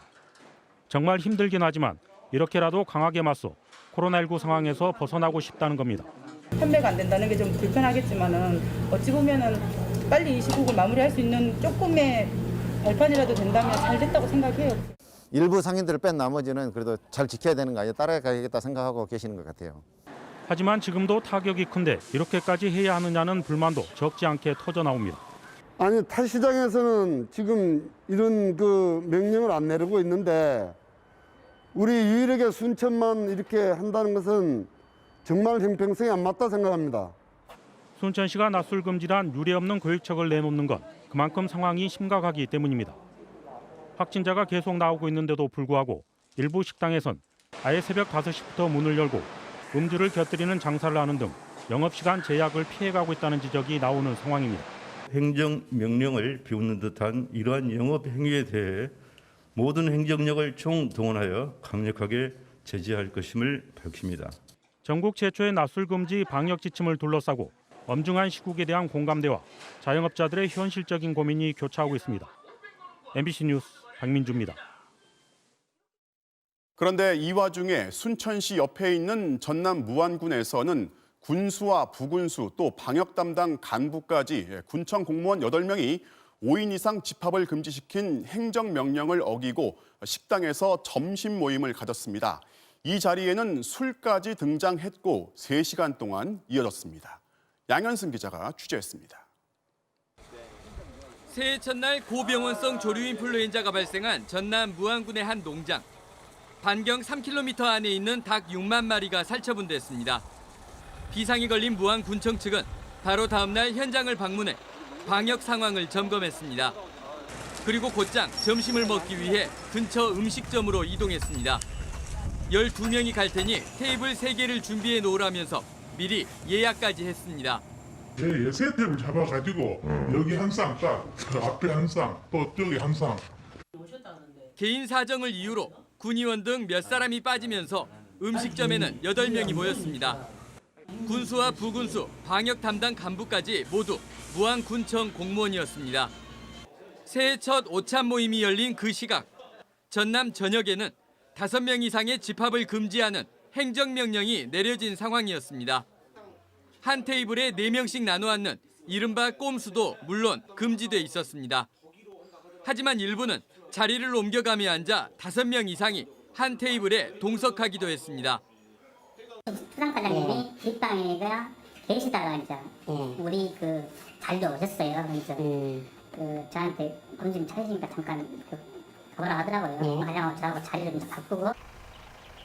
정말 힘들긴 하지만 이렇게라도 강하게 맞서 코로나19 상황에서 벗어나고 싶다는 겁니다. 판매가 안 된다는 게 좀 불편하겠지만은 어찌 보면은 빨리 이 시국을 마무리할 수 있는 조금의 발판이라도 된다면 잘 됐다고 생각해요. 일부 상인들을 뺀 나머지는 그래도 잘 지켜야 되는 거 아니에요. 따라가야겠다 생각하고 계시는 것 같아요. 하지만 지금도 타격이 큰데 이렇게까지 해야 하느냐는 불만도 적지 않게 터져 나옵니다. 아니 타시장에서는 지금 이런 그 명령을 안 내리고 있는데 우리 유일하게 순천만 이렇게 한다는 것은 정말 형평성에 안 맞다 생각합니다. 순천시가 낮술 금지란 유례없는 계획책을 내놓는 건 그만큼 상황이 심각하기 때문입니다. 확진자가 계속 나오고 있는데도 불구하고 일부 식당에선 아예 새벽 5시부터 문을 열고 음주를 곁들이는 장사를 하는 등 영업시간 제약을 피해가고 있다는 지적이 나오는 상황입니다. 행정명령을 비웃는 듯한 이러한 영업 행위에 대해 모든 행정력을 총동원하여 강력하게 제재할 것임을 밝힙니다. 전국 최초의 낮술 금지 방역 지침을 둘러싸고 엄중한 시국에 대한 공감대와 자영업자들의 현실적인 고민이 교차하고 있습니다. MBC 뉴스 박민주입니다. 그런데 이 와중에 순천시 옆에 있는 전남 무안군에서는 군수와 부군수 또 방역 담당 간부까지 군청 공무원 8명이 5인 이상 집합을 금지시킨 행정명령을 어기고 식당에서 점심 모임을 가졌습니다. 이 자리에는 술까지 등장했고 3시간 동안 이어졌습니다. 양현승 기자가 취재했습니다. 새해 첫날 고병원성 조류 인플루엔자가 발생한 전남 무안군의 한 농장. 반경 3km 안에 있는 닭 6만 마리가 살처분됐습니다. 비상이 걸린 무안군청 측은 바로 다음 날 현장을 방문해 방역 상황을 점검했습니다. 그리고 곧장 점심을 먹기 위해 근처 음식점으로 이동했습니다. 12명이 갈 테니 테이블 3개를 준비해 놓으라면서 미리 예약까지 했습니다. 네, 세 테이블 잡아가지고 여기 한 쌍 딱, 그 앞에 한 쌍, 또 저기 한 쌍. 개인 사정을 이유로 군의원 등 몇 사람이 빠지면서 음식점에는 8명이 모였습니다. 군수와 부군수, 방역 담당 간부까지 모두 무안군청 공무원이었습니다. 새해 첫 오찬 모임이 열린 그 시각, 전남 전역에는 5명 이상의 집합을 금지하는 행정명령이 내려진 상황이었습니다. 한 테이블에 4명씩 나눠 앉는 이른바 꼼수도 물론 금지돼 있었습니다. 하지만 일부는 자리를 옮겨가며 앉아 5명 이상이 한 테이블에 동석하기도 했습니다. 수상과장님이 뒷방에가 계시다가 이제 우리 그 자리로 오셨어요. 그래서 그 저한테 검증 찾으시니까 잠깐 가보라 하더라고요. 하려고 저하고 자리를 이제 바꾸고.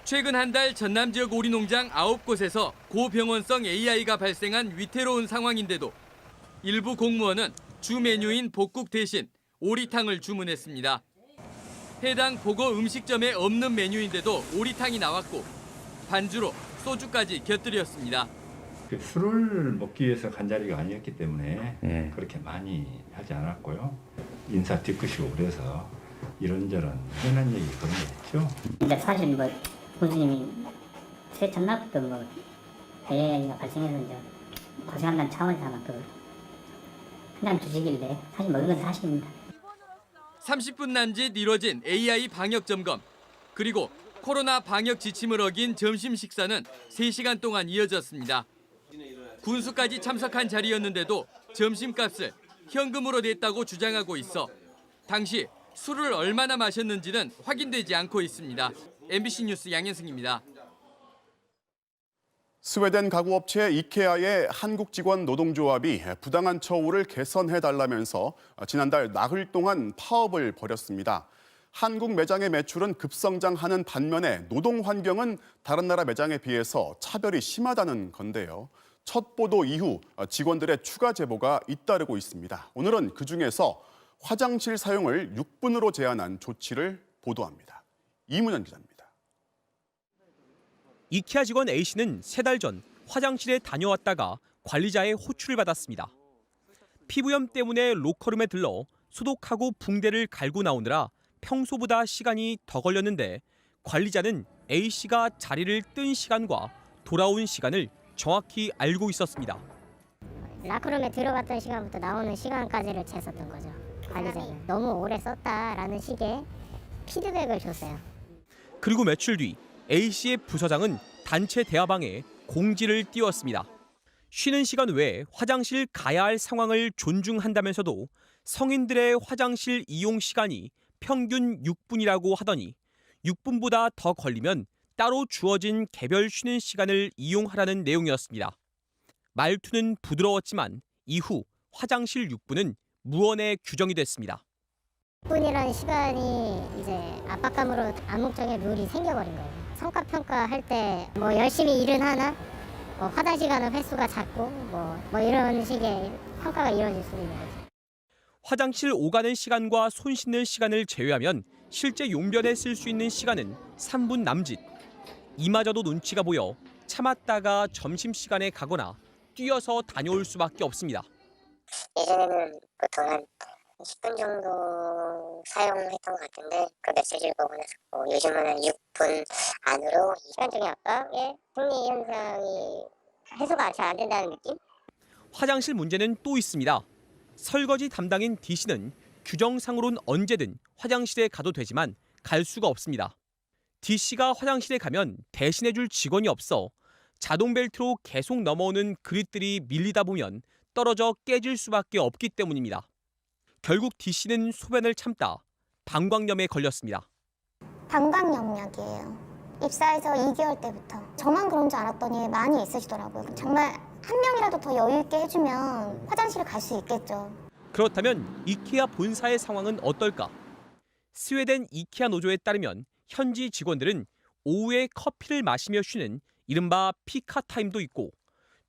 최근 한 달 전남 지역 오리농장 9곳에서 고병원성 AI가 발생한 위태로운 상황인데도 일부 공무원은 주 메뉴인 볶국 대신 오리탕을 주문했습니다. 해당 보고 음식점에 없는 메뉴인데도 오리탕이 나왔고 반주로 소주까지 곁들였습니다. 술을 먹기 위해서 간 자리가 아니었기 때문에 그렇게 많이 하지 않았고요. 인사 뒤끝이고 그래서 이런저런 흔한 얘기 그런 거 있죠. 근데 사실 뭐 군수님이 새해 첫날부터 뭐 AI가 발생해서 이제 고생한다는 차원에서 아마 그 그냥 주시길래 사실 뭐 이건 사실입니다. 30분 남짓 이뤄진 AI 방역 점검, 그리고 코로나 방역 지침을 어긴 점심 식사는 3시간 동안 이어졌습니다. 군수까지 참석한 자리였는데도 점심값을 현금으로 냈다고 주장하고 있어 당시 술을 얼마나 마셨는지는 확인되지 않고 있습니다. MBC 뉴스 양현승입니다. 스웨덴 가구업체 이케아의 한국 직원 노동조합이 부당한 처우를 개선해달라면서 지난달 나흘 동안 파업을 벌였습니다. 한국 매장의 매출은 급성장하는 반면에 노동 환경은 다른 나라 매장에 비해서 차별이 심하다는 건데요. 첫 보도 이후 직원들의 추가 제보가 잇따르고 있습니다. 오늘은 그중에서 화장실 사용을 6분으로 제한한 조치를 보도합니다. 이문현 기자입니다. 이케아 직원 A씨는 3달 전 화장실에 다녀왔다가 관리자의 호출을 받았습니다. 피부염 때문에 로커룸에 들러 소독하고 붕대를 갈고 나오느라 평소보다 시간이 더 걸렸는데 관리자는 A씨가 자리를 뜬 시간과 돌아온 시간을 정확히 알고 있었습니다. 라커룸에 들어갔던 시간부터 나오는 시간까지를 쟀었던 거죠. 관리자는 너무 오래 썼다라는 식의 피드백을 줬어요. 그리고 며칠 뒤 A씨의 부서장은 단체 대화방에 공지를 띄웠습니다. 쉬는 시간 외에 화장실 가야 할 상황을 존중한다면서도 성인들의 화장실 이용 시간이 평균 6분이라고 하더니 6분보다 더 걸리면 따로 주어진 개별 쉬는 시간을 이용하라는 내용이었습니다. 말투는 부드러웠지만 이후 화장실 6분은 무언의 규정이 됐습니다. 6분이라는 시간이 이제 압박감으로 암묵적인 룰이 생겨버린 거예요. 성과 평가할 때 뭐 열심히 일은 하나, 뭐 화장실 가는 횟수가 작고 뭐 이런 식의 평가가 이루어질 수 있는 거죠. 화장실 오가는 시간과 손 씻는 시간을 제외하면 실제 용변에 쓸 수 있는 시간은 3분 남짓. 이마저도 눈치가 보여 참았다가 점심시간에 가거나 뛰어서 다녀올 수밖에 없습니다. 예전에는 보통 한 10분 정도 사용했던 것 같은데 그 메시지를 보고 나서 요즘은 6분 안으로 시간적인 압박에 생리 현상이 해소가 잘 안 된다는 느낌? 화장실 문제는 또 있습니다. 설거지 담당인 D씨는 규정상으로는 언제든 화장실에 가도 되지만 갈 수가 없습니다. D씨가 화장실에 가면 대신해줄 직원이 없어 자동 벨트로 계속 넘어오는 그릇들이 밀리다 보면 떨어져 깨질 수밖에 없기 때문입니다. 결국 D씨는 소변을 참다 방광염에 걸렸습니다. 방광염약이에요. 입사해서 2개월 때부터. 저만 그런 줄 알았더니 많이 있으시더라고요. 정말 한 명이라도 더 여유 있게 해주면 화장실을 갈 수 있겠죠. 그렇다면 이케아 본사의 상황은 어떨까? 스웨덴 이케아 노조에 따르면 현지 직원들은 오후에 커피를 마시며 쉬는 이른바 피카 타임도 있고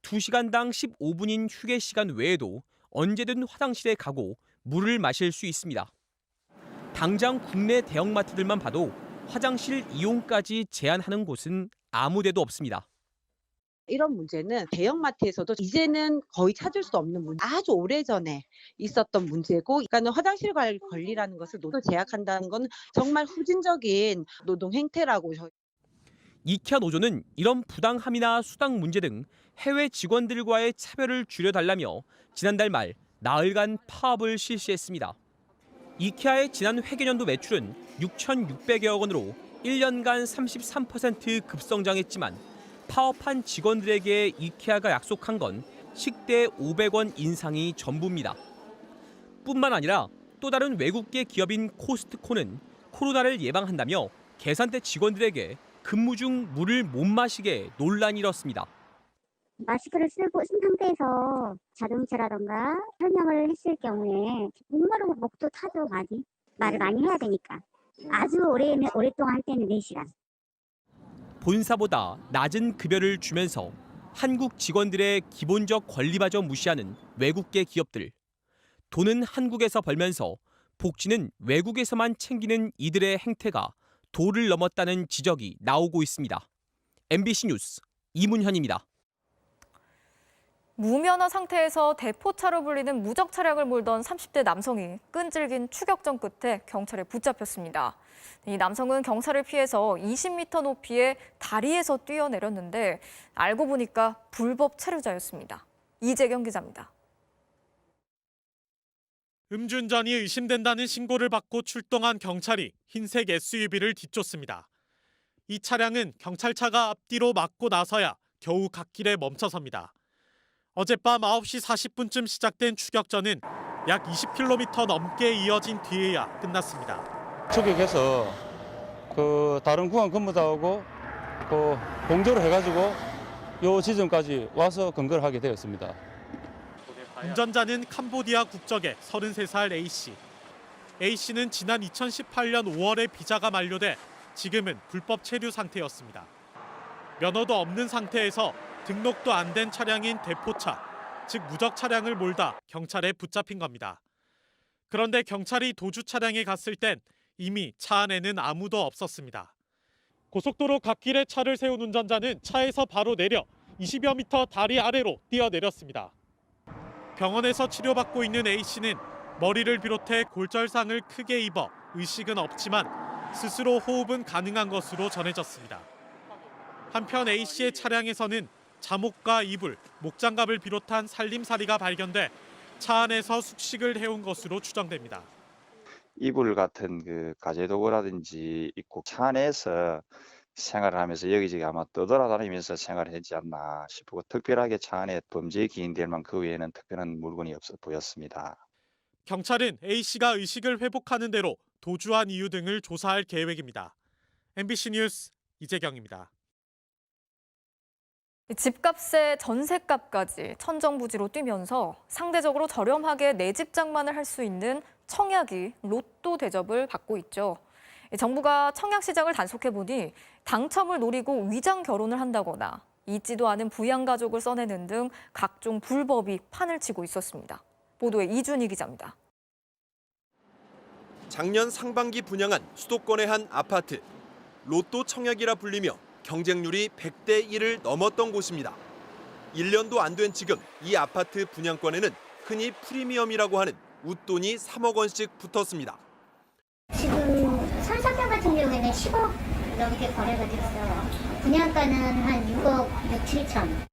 2시간당 15분인 휴게 시간 외에도 언제든 화장실에 가고 물을 마실 수 있습니다. 당장 국내 대형마트들만 봐도 화장실 이용까지 제한하는 곳은 아무 데도 없습니다. 이런 문제는 대형마트에서도 이제는 거의 찾을 수 없는 문제, 아주 오래전에 있었던 문제고, 그러니까 화장실 갈 권리라는 것을 노조 제약한다는 건 정말 후진적인 노동 행태라고. 이케아 노조는 이런 부당함이나 수당 문제 등 해외 직원들과의 차별을 줄여달라며 지난달 말 나흘간 파업을 실시했습니다. 이케아의 지난 회계연도 매출은 6,600여억 원으로 1년간 33% 급성장했지만 파업한 직원들에게 이케아가 약속한 건 식대 500원 인상이 전부입니다. 뿐만 아니라 또 다른 외국계 기업인 코스트코는 코로나를 예방한다며 계산대 직원들에게 근무 중 물을 못 마시게 논란이 일었습니다. 마스크를 쓴 상태에서 자동차라던가 설명을 했을 경우에 목마르고 목도 타죠. 말을 많이 해야 되니까. 아주 오랫동안 할 때는 4시간. 본사보다 낮은 급여를 주면서 한국 직원들의 기본적 권리마저 무시하는 외국계 기업들. 돈은 한국에서 벌면서 복지는 외국에서만 챙기는 이들의 행태가 도를 넘었다는 지적이 나오고 있습니다. MBC 뉴스 이문현입니다. 무면허 상태에서 대포차로 불리는 무적 차량을 몰던 30대 남성이 끈질긴 추격전 끝에 경찰에 붙잡혔습니다. 이 남성은 경찰을 피해서 20m 높이의 다리에서 뛰어내렸는데 알고 보니까 불법 체류자였습니다. 이재경 기자입니다. 음주운전이 의심된다는 신고를 받고 출동한 경찰이 흰색 SUV를 뒤쫓습니다. 이 차량은 경찰차가 앞뒤로 막고 나서야 겨우 갓길에 멈춰섭니다. 어젯밤 9시 40분쯤 시작된 추격전은 약 20km 넘게 이어진 뒤에야 끝났습니다. 추격해서 다른 구간 근무자하고 공조를 해가지고 이 지점까지 와서 근거를 하게 되었습니다. 운전자는 캄보디아 국적의 33살 A씨. A씨는 지난 2018년 5월에 비자가 만료돼 지금은 불법 체류 상태였습니다. 면허도 없는 상태에서 등록도 안 된 차량인 대포차, 즉 무적 차량을 몰다 경찰에 붙잡힌 겁니다. 그런데 경찰이 도주 차량에 갔을 땐 이미 차 안에는 아무도 없었습니다. 고속도로 갓길에 차를 세운 운전자는 차에서 바로 내려 20여 미터 다리 아래로 뛰어내렸습니다. 병원에서 치료받고 있는 A씨는 머리를 비롯해 골절상을 크게 입어 의식은 없지만 스스로 호흡은 가능한 것으로 전해졌습니다. 한편 A씨의 차량에서는 잠옷과 이불, 목장갑을 비롯한 살림살이가 발견돼 차 안에서 숙식을 해온 것으로 추정됩니다. 이불 같은 가재도구라든지 있고 차 안에서 생활을 하면서 여기저기 아마 떠돌아다니면서 생활을 했지 않나 싶고 특별하게 차 안에 범죄에 기인될 만큼 그 외에는 특별한 물건이 없어 보였습니다. 경찰은 A씨가 의식을 회복하는 대로 도주한 이유 등을 조사할 계획입니다. MBC 뉴스 이재경입니다. 집값에 전셋값까지 천정부지로 뛰면서 상대적으로 저렴하게 내 집 장만을 할 수 있는 청약이 로또 대접을 받고 있죠. 정부가 청약 시장을 단속해보니 당첨을 노리고 위장 결혼을 한다거나 있지도 않은 부양가족을 써내는 등 각종 불법이 판을 치고 있었습니다. 보도에 이준희 기자입니다. 작년 상반기 분양한 수도권의 한 아파트. 로또 청약이라 불리며 경쟁률이 100대 1을 넘었던 곳입니다. 1년도 안 된 지금 이 아파트 분양권에는 흔히 프리미엄이라고 하는 웃돈이 3억 원씩 붙었습니다. 지금 선상가 같은 경우에는 10억 넘게 거래가 됐어요. 분양가는 한 6억 6, 7천.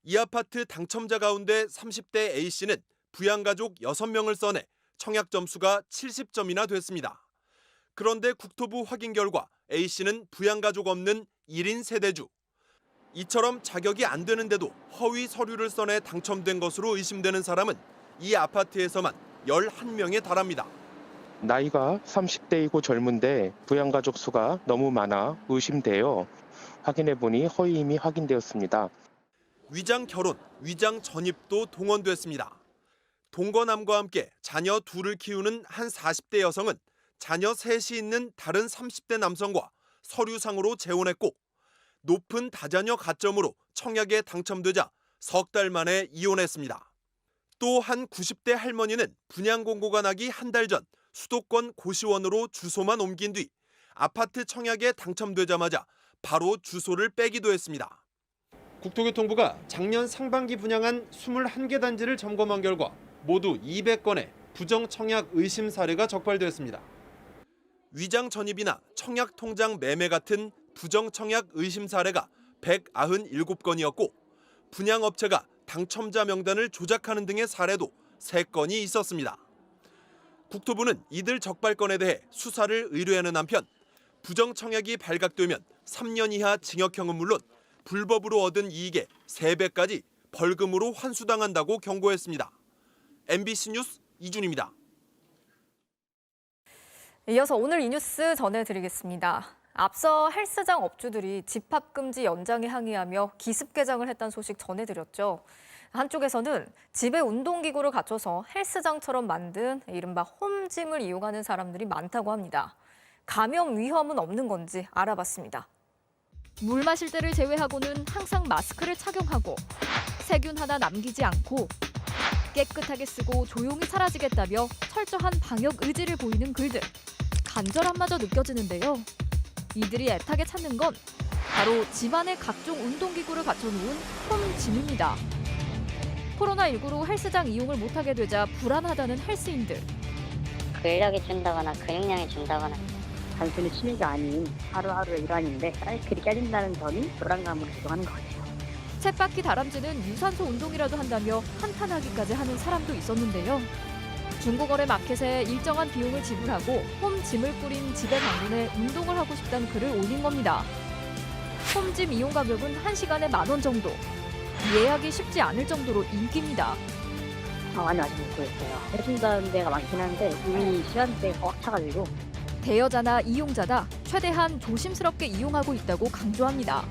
이 아파트 당첨자 가운데 30대 A씨는 부양가족 6명을 써내 청약 점수가 70점이나 됐습니다. 그런데 국토부 확인 결과 A씨는 부양가족 없는 1인 세대주. 이처럼 자격이 안 되는데도 허위 서류를 써내 당첨된 것으로 의심되는 사람은 이 아파트에서만 11명에 달합니다. 나이가 30대이고 젊은데 부양가족 수가 너무 많아 의심돼요. 확인해보니 허위임이 확인되었습니다. 위장 결혼, 위장 전입도 동원됐습니다. 동거남과 함께 자녀 둘을 키우는 한 40대 여성은 자녀 셋이 있는 다른 30대 남성과 서류상으로 재혼했고 높은 다자녀 가점으로 청약에 당첨되자 석 달 만에 이혼했습니다. 또 한 90대 할머니는 분양 공고가 나기 한 달 전 수도권 고시원으로 주소만 옮긴 뒤 아파트 청약에 당첨되자마자 바로 주소를 빼기도 했습니다. 국토교통부가 작년 상반기 분양한 21개 단지를 점검한 결과 모두 200건의 부정 청약 의심 사례가 적발되었습니다. 위장 전입이나 청약 통장 매매 같은 부정 청약 의심 사례가 197건이었고 분양업체가 당첨자 명단을 조작하는 등의 사례도 3건이 있었습니다. 국토부는 이들 적발건에 대해 수사를 의뢰하는 한편 부정 청약이 발각되면 3년 이하 징역형은 물론 불법으로 얻은 이익의 3배까지 벌금으로 환수당한다고 경고했습니다. MBC 뉴스 이준입니다. 이어서 오늘 이 뉴스 전해드리겠습니다. 앞서 헬스장 업주들이 집합금지 연장에 항의하며 기습 개장을 했다는 소식 전해드렸죠. 한쪽에서는 집에 운동기구를 갖춰서 헬스장처럼 만든 이른바 홈짐을 이용하는 사람들이 많다고 합니다. 감염 위험은 없는 건지 알아봤습니다. 물 마실 때를 제외하고는 항상 마스크를 착용하고 세균 하나 남기지 않고 깨끗하게 쓰고 조용히 사라지겠다며 철저한 방역 의지를 보이는 글들. 간절함마저 느껴지는데요. 이들이 애타게 찾는 건 바로 집안에 각종 운동기구를 갖춰놓은 홈짐입니다. 코로나19로 헬스장 이용을 못하게 되자 불안하다는 헬스인들. 근력이 준다거나 근육량이 준다거나 단순히 취미가 아닌 하루하루의 일환인데 사이클이 깨진다는 점이 불안감으로 작용하는 것 같아요. 쳇바퀴 다람쥐는 유산소 운동이라도 한다며 한탄하기까지 하는 사람도 있었는데요. 중고거래 마켓에 일정한 비용을 지불하고 홈짐을 꾸린 집에 방문해 운동을 하고 싶다는 글을 올린 겁니다. 홈짐 이용 가격은 1시간에 10,000원 정도. 예약이 쉽지 않을 정도로 인기입니다. 많이 아직 못 구했어요. 해준다는 데가 많긴 한데 이미 시간대가 꽉 차가지고. 대여자나 이용자다 최대한 조심스럽게 이용하고 있다고 강조합니다.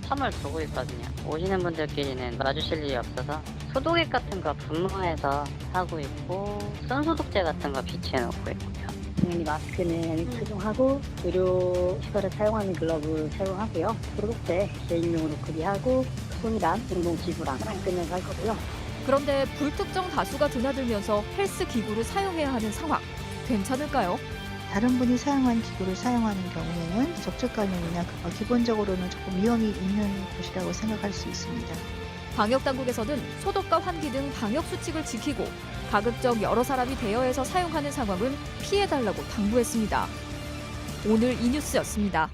텀을 두고 있거든요. 오시는 분들끼리는 마주칠 일이 없어서 소독액 같은 거 분무해서 하고 있고 손소독제 같은 거 비치해 놓고 있고요. 당연히 마스크는 착용하고 의료 시설에 사용하는 글러브 사용하고요. 소독제 개인용으로 구비하고 손이랑 운동기구랑 끄면서 할 거고요. 그런데 불특정 다수가 드나들면서 헬스 기구를 사용해야 하는 상황. 괜찮을까요? 다른 분이 사용한 기구를 사용하는 경우에는 접촉 감염이나 기본적으로는 조금 위험이 있는 곳이라고 생각할 수 있습니다. 방역당국에서는 소독과 환기 등 방역 수칙을 지키고 가급적 여러 사람이 대여해서 사용하는 상황은 피해달라고 당부했습니다. 오늘 이 뉴스였습니다.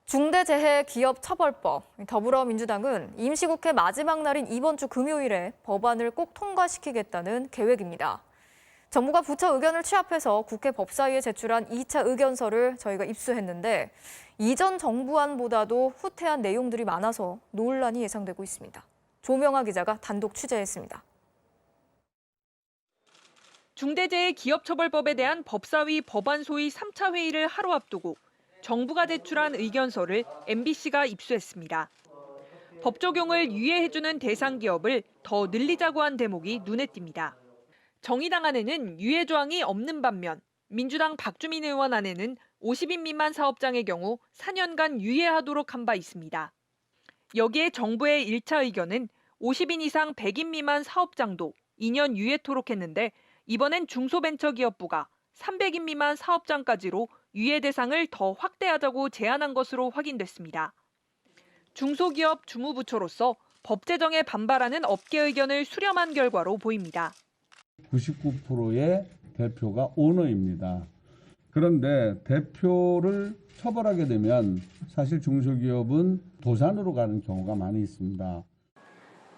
중대재해기업처벌법, 더불어민주당은 임시국회 마지막 날인 이번 주 금요일에 법안을 꼭 통과시키겠다는 계획입니다. 정부가 부처 의견을 취합해서 국회 법사위에 제출한 2차 의견서를 저희가 입수했는데 이전 정부안보다도 후퇴한 내용들이 많아서 논란이 예상되고 있습니다. 조명아 기자가 단독 취재했습니다. 중대재해기업처벌법에 대한 법사위 법안 소위 3차 회의를 하루 앞두고 정부가 제출한 의견서를 MBC가 입수했습니다. 법 적용을 유예해주는 대상 기업을 더 늘리자고 한 대목이 눈에 띕니다. 정의당 안에는 유예 조항이 없는 반면 민주당 박주민 의원 안에는 50인 미만 사업장의 경우 4년간 유예하도록 한 바 있습니다. 여기에 정부의 1차 의견은 50인 이상 100인 미만 사업장도 2년 유예토록 했는데 이번엔 중소벤처기업부가 300인 미만 사업장까지로 유예 대상을 더 확대하자고 제안한 것으로 확인됐습니다. 중소기업 주무부처로서 법 제정에 반발하는 업계 의견을 수렴한 결과로 보입니다. 99%의 대표가 오너입니다. 그런데 대표를 처벌하게 되면 사실 중소기업은 도산으로 가는 경우가 많이 있습니다.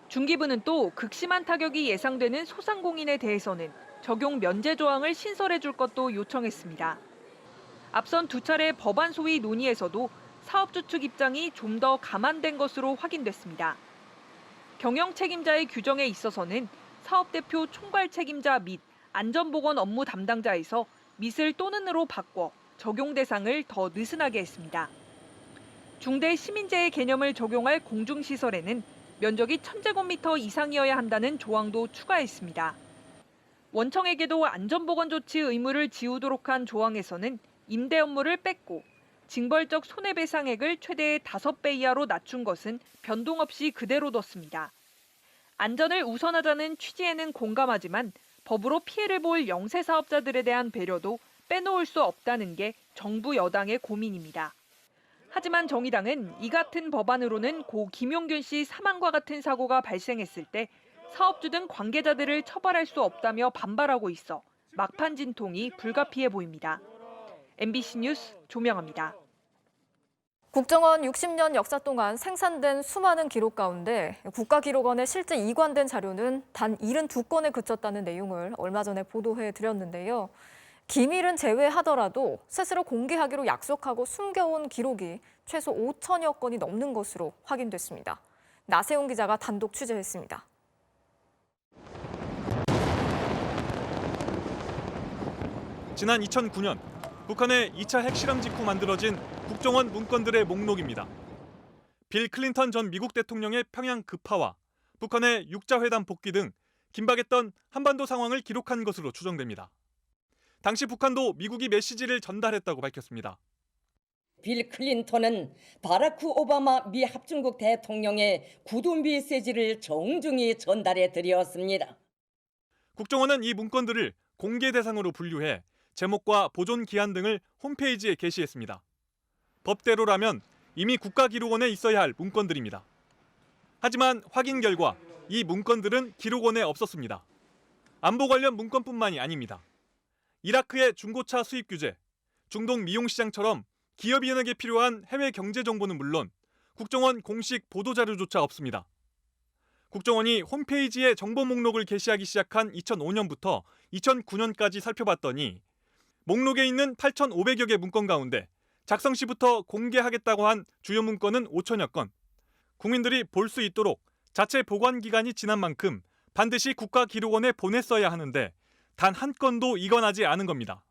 중기부는 또 극심한 타격이 예상되는 소상공인에 대해서는 적용 면제 조항을 신설해 줄 것도 요청했습니다. 앞선 두 차례 법안 소위 논의에서도 사업주 측 입장이 좀 더 감안된 것으로 확인됐습니다. 경영 책임자의 규정에 있어서는 사업대표 총괄 책임자 및 안전보건 업무 담당자에서 밑을 또는으로 바꿔 적용 대상을 더 느슨하게 했습니다. 중대 시민재해 개념을 적용할 공중시설에는 면적이 1000제곱미터 이상이어야 한다는 조항도 추가했습니다. 원청에게도 안전보건 조치 의무를 지우도록 한 조항에서는 임대 업무를 뺐고 징벌적 손해배상액을 최대 5배 이하로 낮춘 것은 변동 없이 그대로 뒀습니다. 안전을 우선하자는 취지에는 공감하지만 법으로 피해를 볼 영세 사업자들에 대한 배려도 빼놓을 수 없다는 게 정부 여당의 고민입니다. 하지만 정의당은 이 같은 법안으로는 고 김용균 씨 사망과 같은 사고가 발생했을 때 사업주 등 관계자들을 처벌할 수 없다며 반발하고 있어 막판 진통이 불가피해 보입니다. MBC 뉴스 조명아입니다. 국정원 60년 역사 동안 생산된 수많은 기록 가운데 국가기록원에 실제 이관된 자료는 단 72건에 그쳤다는 내용을 얼마 전에 보도해 드렸는데요. 기밀은 제외하더라도 스스로 공개하기로 약속하고 숨겨온 기록이 최소 5천여 건이 넘는 것으로 확인됐습니다. 나세훈 기자가 단독 취재했습니다. 지난 2009년 북한의 2차 핵실험 직후 만들어진 국정원 문건들의 목록입니다. 빌 클린턴 전 미국 대통령의 평양 급파와 북한의 육자회담 복귀 등 긴박했던 한반도 상황을 기록한 것으로 추정됩니다. 당시 북한도 미국이 메시지를 전달했다고 밝혔습니다. 빌 클린턴은 바라크 오바마 미 합중국 대통령의 구두 메시지를 정중히 전달해 드렸습니다. 국정원은 이 문건들을 공개 대상으로 분류해 제목과 보존 기한 등을 홈페이지에 게시했습니다. 법대로라면 이미 국가기록원에 있어야 할 문건들입니다. 하지만 확인 결과 이 문건들은 기록원에 없었습니다. 안보 관련 문건뿐만이 아닙니다. 이라크의 중고차 수입 규제, 중동 미용시장처럼 기업 이용에 필요한 해외 경제 정보는 물론 국정원 공식 보도자료조차 없습니다. 국정원이 홈페이지에 정보 목록을 게시하기 시작한 2005년부터 2009년까지 살펴봤더니 목록에 있는 8,500여 개 문건 가운데 작성 시부터 공개하겠다고 한 주요 문건은 5천여 건. 국민들이 볼 수 있도록 자체 보관 기간이 지난 만큼 반드시 국가기록원에 보냈어야 하는데 단 한 건도 이관하지 않은 겁니다.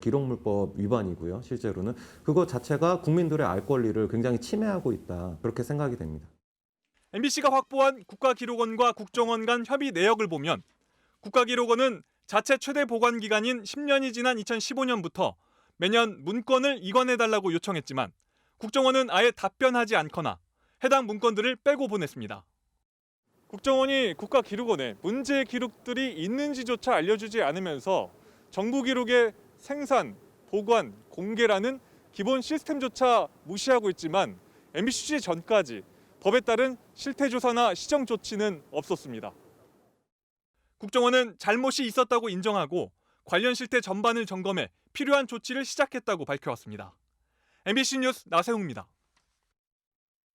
기록물법 위반이고요. 실제로는 그거 자체가 국민들의 알 권리를 굉장히 침해하고 있다. 그렇게 생각이 됩니다. MBC가 확보한 국가기록원과 국정원 간 협의 내역을 보면 국가기록원은 자체 최대 보관 기간인 10년이 지난 2015년부터 매년 문건을 이관해달라고 요청했지만 국정원은 아예 답변하지 않거나 해당 문건들을 빼고 보냈습니다. 국정원이 국가기록원에 문제 기록들이 있는지조차 알려주지 않으면서 정부 기록의 생산, 보관, 공개라는 기본 시스템조차 무시하고 있지만 MBC 취재 전까지 법에 따른 실태조사나 시정 조치는 없었습니다. 국정원은 잘못이 있었다고 인정하고 관련 실태 전반을 점검해 필요한 조치를 시작했다고 밝혀왔습니다. MBC 뉴스 나세웅입니다.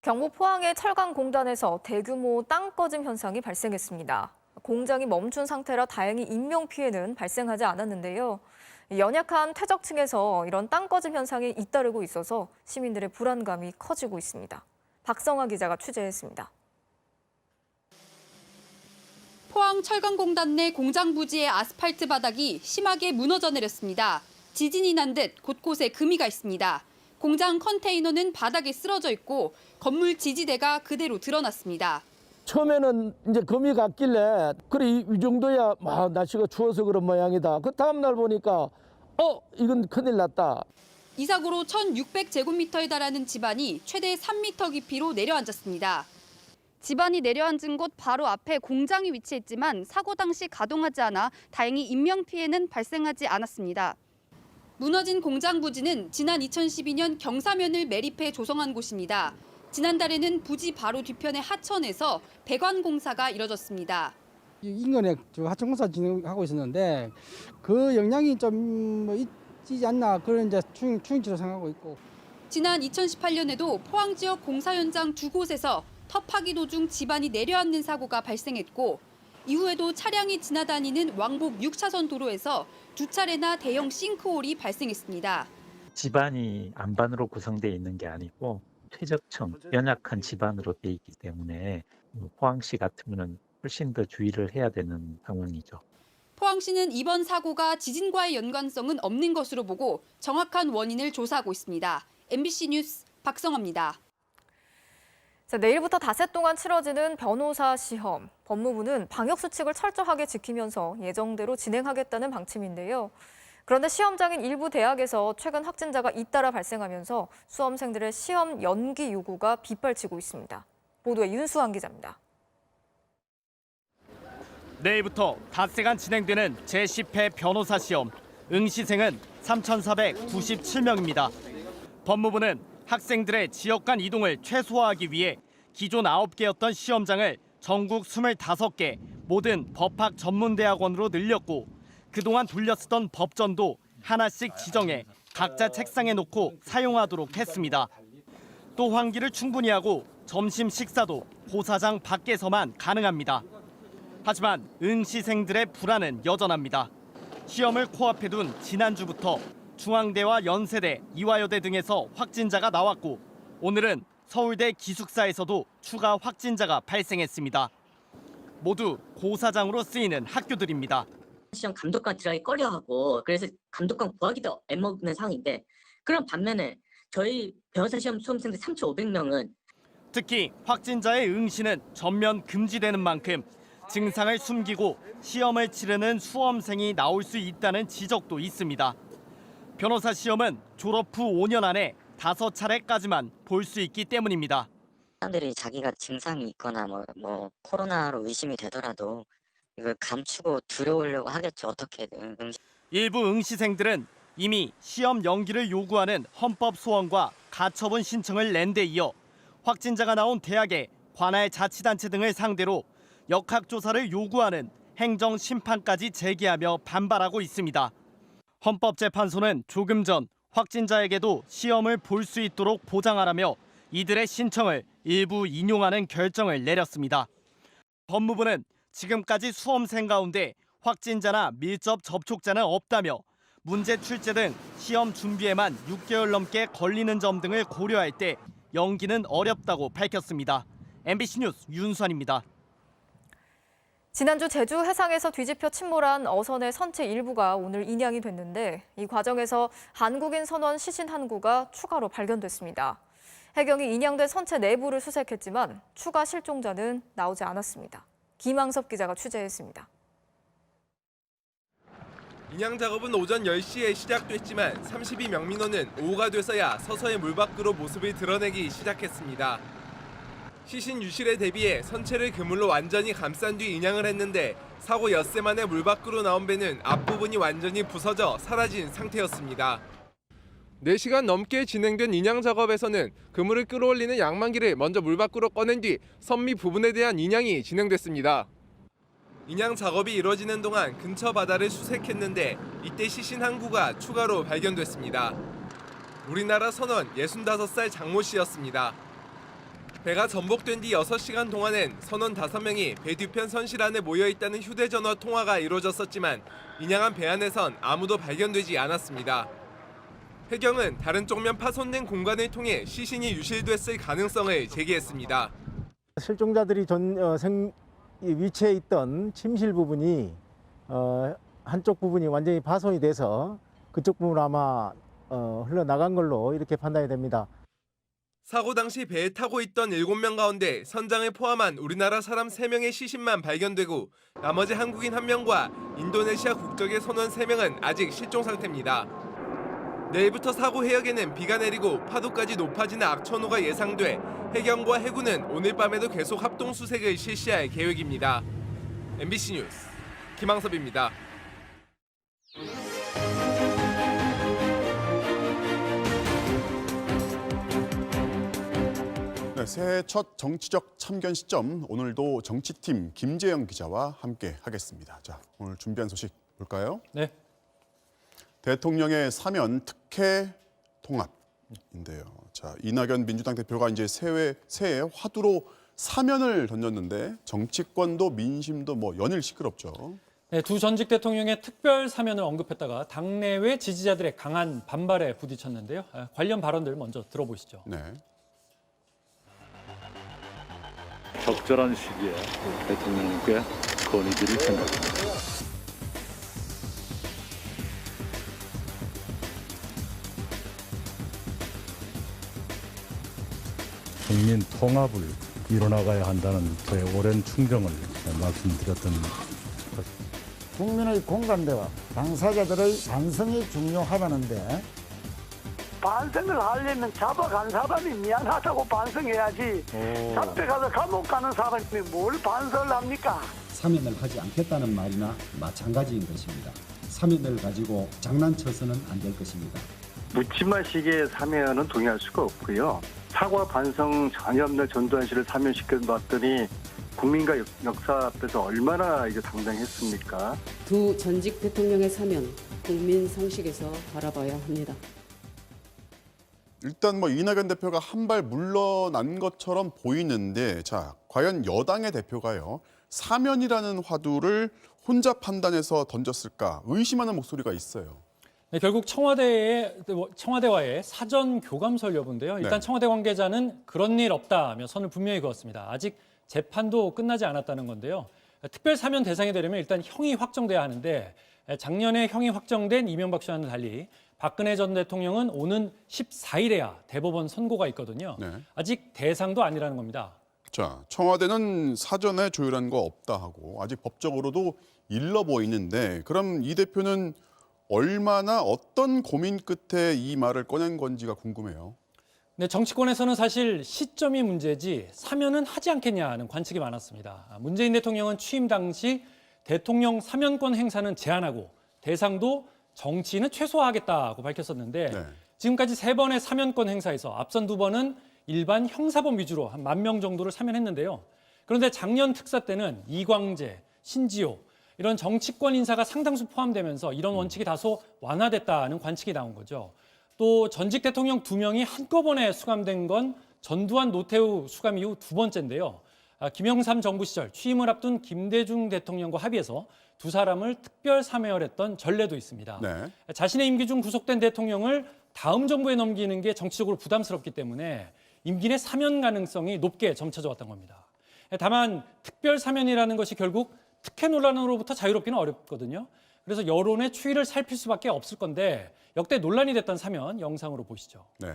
경북 포항의 철강공단에서 대규모 땅 꺼짐 현상이 발생했습니다. 공장이 멈춘 상태라 다행히 인명피해는 발생하지 않았는데요. 연약한 퇴적층에서 이런 땅 꺼짐 현상이 잇따르고 있어서 시민들의 불안감이 커지고 있습니다. 박성아 기자가 취재했습니다. 포항 철강공단 내 공장 부지의 아스팔트 바닥이 심하게 무너져 내렸습니다. 지진이 난 듯 곳곳에 금이가 있습니다. 공장 컨테이너는 바닥에 쓰러져 있고 건물 지지대가 그대로 드러났습니다. 처음에는 이제 금이 갔길래 그래 이 정도야 날씨가 추워서 그런 모양이다. 그 다음 날 보니까 이건 큰일 났다. 이 사고로 1,600제곱미터에 달하는 지반이 최대 3m 깊이로 내려앉았습니다. 지반이 내려앉은 곳 바로 앞에 공장이 위치했지만 사고 당시 가동하지 않아 다행히 인명피해는 발생하지 않았습니다. 무너진 공장 부지는 지난 2012년 경사면을 매립해 조성한 곳입니다. 지난달에는 부지 바로 뒤편의 하천에서 배관 공사가 이뤄졌습니다. 인근에 하천공사 진행하고 있었는데 그 영향이 좀 있지 않나 그런 이제 추인치로 생각하고 있고. 지난 2018년에도 포항 지역 공사 현장 두 곳에서 터파기 도중 지반이 내려앉는 사고가 발생했고 이후에도 차량이 지나다니는 왕복 6차선 도로에서 두 차례나 대형 싱크홀이 발생했습니다. 지반이 안반으로 구성되어 있는 게 아니고 퇴적층, 연약한 지반으로 되어 있기 때문에 포항시 같으면 훨씬 더 주의를 해야 되는 상황이죠. 포항시는 이번 사고가 지진과의 연관성은 없는 것으로 보고 정확한 원인을 조사하고 있습니다. MBC 뉴스 박성아입니다. 자, 내일부터 닷새 동안 치러지는 변호사 시험. 법무부는 방역수칙을 철저하게 지키면서 예정대로 진행하겠다는 방침인데요. 그런데 시험장인 일부 대학에서 최근 확진자가 잇따라 발생하면서 수험생들의 시험 연기 요구가 빗발치고 있습니다. 보도에 윤수환 기자입니다. 내일부터 닷새간 진행되는 제10회 변호사 시험. 응시생은 3,497명입니다. 법무부는 학생들의 지역 간 이동을 최소화하기 위해 기존 9개였던 시험장을 전국 25개 모든 법학 전문대학원으로 늘렸고 그동안 돌려쓰던 법전도 하나씩 지정해 각자 책상에 놓고 사용하도록 했습니다. 또 환기를 충분히 하고 점심 식사도 고사장 밖에서만 가능합니다. 하지만 응시생들의 불안은 여전합니다. 시험을 코앞에 둔 지난주부터 중앙대와 연세대, 이화여대 등에서 확진자가 나왔고 오늘은 서울대 기숙사에서도 추가 확진자가 발생했습니다. 모두 고사장으로 쓰이는 학교들입니다. 시험 감독관 들어가기 꺼려하고 그래서 감독관 구하기도 애먹는 상황인데 그런 반면에 저희 변호사 시험 수험생들 3,500명은 특히 확진자의 응시는 전면 금지되는 만큼 증상을 숨기고 시험을 치르는 수험생이 나올 수 있다는 지적도 있습니다. 변호사 시험은 졸업 후 5년 안에 5차례까지만 볼 수 있기 때문입니다. 사람들이 자기가 증상이 있거나 뭐 코로나로 의심이 되더라도 이걸 감추고 두려우려고 하겠죠. 어떻게든. 일부 응시생들은 이미 시험 연기를 요구하는 헌법 소원과 가처분 신청을 낸 데 이어 확진자가 나온 대학의 관할 자치단체 등을 상대로 역학조사를 요구하는 행정심판까지 제기하며 반발하고 있습니다. 헌법재판소는 조금 전 확진자에게도 시험을 볼 수 있도록 보장하라며 이들의 신청을 일부 인용하는 결정을 내렸습니다. 법무부는 지금까지 수험생 가운데 확진자나 밀접 접촉자는 없다며 문제 출제 등 시험 준비에만 6개월 넘게 걸리는 점 등을 고려할 때 연기는 어렵다고 밝혔습니다. MBC 뉴스 윤수환입니다. 지난주 제주 해상에서 뒤집혀 침몰한 어선의 선체 일부가 오늘 인양이 됐는데 이 과정에서 한국인 선원 시신 한 구가 추가로 발견됐습니다. 해경이 인양된 선체 내부를 수색했지만 추가 실종자는 나오지 않았습니다. 김항섭 기자가 취재했습니다. 인양 작업은 오전 10시에 시작됐지만 32명 민원은 오후가 돼서야 서서히 물 밖으로 모습을 드러내기 시작했습니다. 시신 유실에 대비해 선체를 그물로 완전히 감싼 뒤 인양을 했는데 사고 엿새 만에 물 밖으로 나온 배는 앞부분이 완전히 부서져 사라진 상태였습니다. 4시간 넘게 진행된 인양 작업에서는 그물을 끌어올리는 양만기를 먼저 물 밖으로 꺼낸 뒤 선미 부분에 대한 인양이 진행됐습니다. 인양 작업이 이루어지는 동안 근처 바다를 수색했는데 이때 시신 한 구가 추가로 발견됐습니다. 우리나라 선원 65살 장모 씨였습니다. 배가 전복된 뒤 6시간 동안엔 선원 5명이 배 뒤편 선실 안에 모여있다는 휴대전화 통화가 이루어졌었지만 인양한 배 안에선 아무도 발견되지 않았습니다. 해경은 다른 쪽면 파손된 공간을 통해 시신이 유실됐을 가능성을 제기했습니다. 실종자들이 위치해 있던 침실 부분이 한쪽 부분이 완전히 파손이 돼서 그쪽 부분 아마 흘러나간 걸로 이렇게 판단이 됩니다. 사고 당시 배에 타고 있던 7명 가운데 선장을 포함한 우리나라 사람 3명의 시신만 발견되고 나머지 한국인 1명과 인도네시아 국적의 선원 3명은 아직 실종 상태입니다. 내일부터 사고 해역에는 비가 내리고 파도까지 높아지는 악천후가 예상돼 해경과 해군은 오늘 밤에도 계속 합동 수색을 실시할 계획입니다. MBC 뉴스 김항섭입니다. 네, 새해 첫 정치적 참견 시점 오늘도 정치팀 김재영 기자와 함께 하겠습니다. 자, 오늘 준비한 소식 볼까요? 네. 대통령의 사면 특혜 통합인데요. 자, 이낙연 민주당 대표가 이제 새해 화두로 사면을 던졌는데 정치권도 민심도 연일 시끄럽죠. 네, 두 전직 대통령의 특별 사면을 언급했다가 당내외 지지자들의 강한 반발에 부딪혔는데요. 관련 발언들 먼저 들어보시죠. 네. 적절한 시기에 대통령님께 건의드릴 생각입니다. 국민 통합을 이뤄나가야 한다는 저의 오랜 충정을 말씀드렸던 것. 국민의 공감대와 당사자들의 반성이 중요하다는데 반성을 하려면 잡아간 사람이 미안하다고 반성해야지 잡혀가서 감옥 가는 사람이 뭘 반성을 합니까? 사면을 하지 않겠다는 말이나 마찬가지인 것입니다. 사면을 가지고 장난쳐서는 안 될 것입니다. 묻지마식의 사면은 동의할 수가 없고요. 사과 반성 전혀 없는 전두환 씨를 사면시켜봤더니 국민과 역사 앞에서 얼마나 당당했습니까? 두 전직 대통령의 사면 국민 상식에서 바라봐야 합니다. 일단 이낙연 대표가 한 발 물러난 것처럼 보이는데 자, 과연 여당의 대표가요. 사면이라는 화두를 혼자 판단해서 던졌을까 의심하는 목소리가 있어요. 네, 결국 청와대와의 사전 교감설 여부인데요. 일단 네. 청와대 관계자는 그런 일 없다며 선을 분명히 그었습니다. 아직 재판도 끝나지 않았다는 건데요. 특별 사면 대상이 되려면 일단 형이 확정돼야 하는데 작년에 형이 확정된 이명박 씨와는 달리 박근혜 전 대통령은 오는 14일에야 대법원 선고가 있거든요. 네. 아직 대상도 아니라는 겁니다. 자, 청와대는 사전에 조율한 거 없다 하고 아직 법적으로도 일러 보이는데 그럼 이 대표는 얼마나 어떤 고민 끝에 이 말을 꺼낸 건지가 궁금해요. 네, 정치권에서는 사실 시점이 문제지 사면은 하지 않겠냐 하는 관측이 많았습니다. 문재인 대통령은 취임 당시 대통령 사면권 행사는 제한하고 대상도 정치인은 최소화하겠다고 밝혔었는데 지금까지 3번의 사면권 행사에서 앞선 2번은 일반 형사범 위주로 한 10,000명 정도를 사면했는데요. 그런데 작년 특사 때는 이광재, 신지호 이런 정치권 인사가 상당수 포함되면서 이런 원칙이 다소 완화됐다는 관측이 나온 거죠. 또 전직 대통령 2명이 한꺼번에 수감된 건 전두환, 노태우 수감 이후 2번째인데요. 김영삼 정부 시절 취임을 앞둔 김대중 대통령과 합의해서 2 사람을 특별 사면했던 전례도 있습니다. 자신의 임기 중 구속된 대통령을 다음 정부에 넘기는 게 정치적으로 부담스럽기 때문에 임기 내 사면 가능성이 높게 점쳐져 왔던 겁니다. 다만 특별 사면이라는 것이 결국 특혜 논란으로부터 자유롭기는 어렵거든요. 그래서 여론의 추이를 살필 수밖에 없을 건데 역대 논란이 됐던 사면 영상으로 보시죠. 네.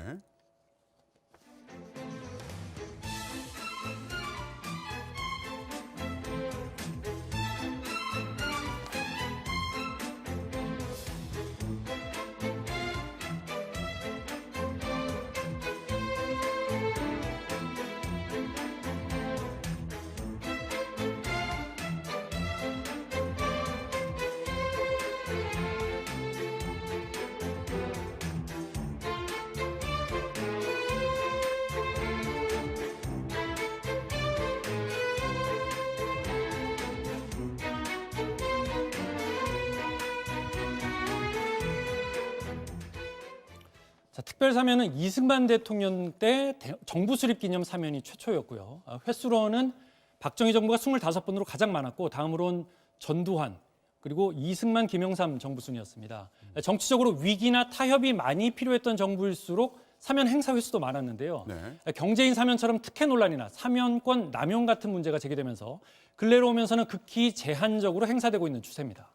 자, 특별 사면은 이승만 대통령 때 정부 수립 기념 사면이 최초였고요. 횟수로는 박정희 정부가 25번으로 가장 많았고 다음으로는 전두환 그리고 이승만, 김영삼 정부 순이었습니다. 정치적으로 위기나 타협이 많이 필요했던 정부일수록 사면 행사 횟수도 많았는데요. 경제인 사면처럼 특혜 논란이나 사면권 남용 같은 문제가 제기되면서 근래로 오면서는 극히 제한적으로 행사되고 있는 추세입니다.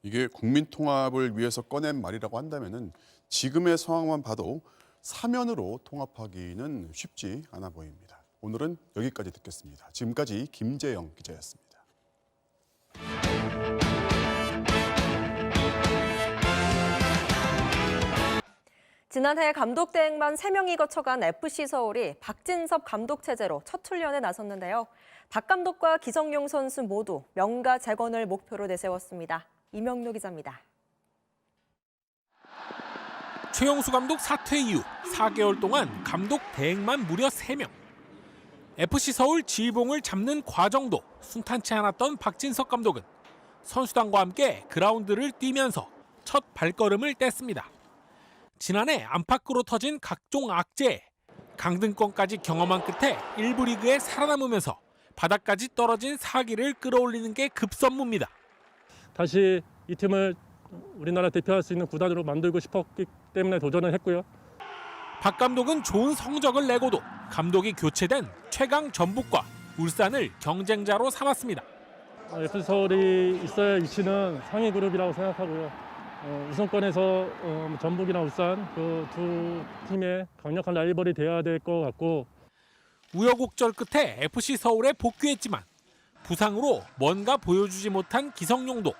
이게 국민 통합을 위해서 꺼낸 말이라고 한다면은 지금의 상황만 봐도 사면으로 통합하기는 쉽지 않아 보입니다. 오늘은 여기까지 듣겠습니다. 지금까지 김재영 기자였습니다. 지난해 감독 대행만 3명이 거쳐간 FC 서울이 박진섭 감독 체제로 첫 훈련에 나섰는데요. 박 감독과 기성용 선수 모두 명가 재건을 목표로 내세웠습니다. 이명록 기자입니다. 최용수 감독 사퇴 이후 4개월 동안 감독 대행만 무려 3명. FC 서울 지휘봉을 잡는 과정도 순탄치 않았던 박진석 감독은 선수단과 함께 그라운드를 뛰면서 첫 발걸음을 뗐습니다. 지난해 안팎으로 터진 각종 악재, 강등권까지 경험한 끝에 1부 리그에 살아남으면서 바닥까지 떨어진 사기를 끌어올리는 게 급선무입니다. 다시 이 팀을 우리나라 대표할 수 있는 구단으로 만들고 싶었기 때문에 도전을 했고요. 박 감독은 좋은 성적을 내고도 감독이 교체된 최강 전북과 울산을 경쟁자로 삼았습니다. FC 서울이 있어야 위치는 상위 그룹이라고 생각하고요. 우선권에서 전북이나 울산 그 두 팀의 강력한 라이벌이 돼야 될 것 같고 우여곡절 끝에 FC 서울에 복귀했지만 부상으로 뭔가 보여주지 못한 기성용도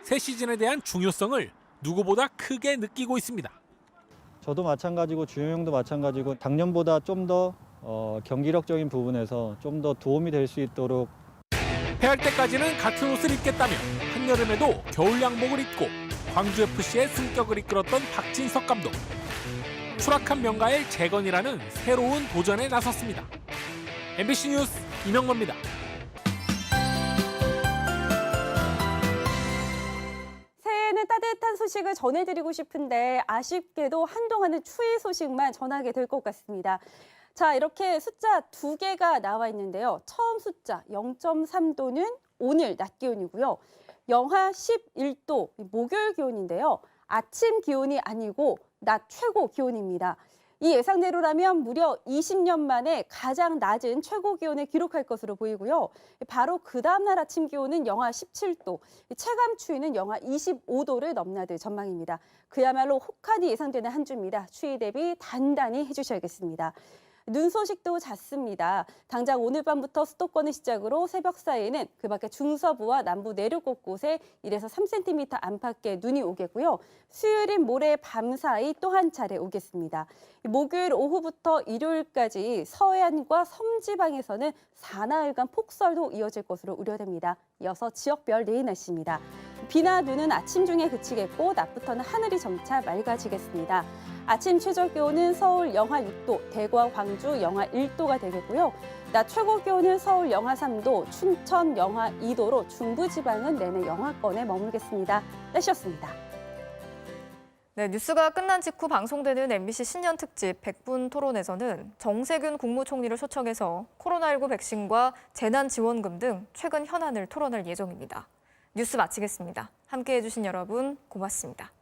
새 시즌에 대한 중요성을 누구보다 크게 느끼고 있습니다. 저도 마찬가지고 주영 형도 마찬가지고 작년보다 좀 더 경기력적인 부분에서 좀 더 도움이 될 수 있도록 패할 때까지는 같은 옷을 입겠다며 한여름에도 겨울 양복을 입고 광주FC의 승격을 이끌었던 박진석 감독. 추락한 명가의 재건이라는 새로운 도전에 나섰습니다. MBC 뉴스 이명범입니다. 새해에는 따뜻한 소식을 전해드리고 싶은데 아쉽게도 한동안은 추위 소식만 전하게 될 것 같습니다. 자, 이렇게 숫자 2개가 나와 있는데요. 처음 숫자 0.3도는 오늘 낮 기온이고요. 영하 11도 목요일 기온인데요. 아침 기온이 아니고 낮 최고 기온입니다. 이 예상대로라면 무려 20년 만에 가장 낮은 최고 기온을 기록할 것으로 보이고요. 바로 그 다음 날 아침 기온은 영하 17도, 체감 추위는 영하 25도를 넘나들 전망입니다. 그야말로 혹한이 예상되는 한 주입니다. 추위 대비 단단히 해주셔야겠습니다. 눈 소식도 잦습니다. 당장 오늘 밤부터 수도권을 시작으로 새벽 사이에는 그 밖에 중서부와 남부 내륙 곳곳에 1에서 3cm 안팎의 눈이 오겠고요. 수요일인 모레 밤 사이 또 한 차례 오겠습니다. 목요일 오후부터 일요일까지 서해안과 섬지방에서는 사나흘간 폭설도 이어질 것으로 우려됩니다. 이어서 지역별 내일 날씨입니다. 비나 눈은 아침 중에 그치겠고 낮부터는 하늘이 점차 맑아지겠습니다. 아침 최저 기온은 서울 영하 6도, 대구와 광주 영하 1도가 되겠고요. 낮 최고 기온은 서울 영하 3도, 춘천 영하 2도로 중부지방은 내내 영하권에 머물겠습니다. 날씨였습니다. 네, 뉴스가 끝난 직후 방송되는 MBC 신년 특집 100분 토론에서는 정세균 국무총리를 초청해서 코로나19 백신과 재난지원금 등 최근 현안을 토론할 예정입니다. 뉴스 마치겠습니다. 함께해 주신 여러분 고맙습니다.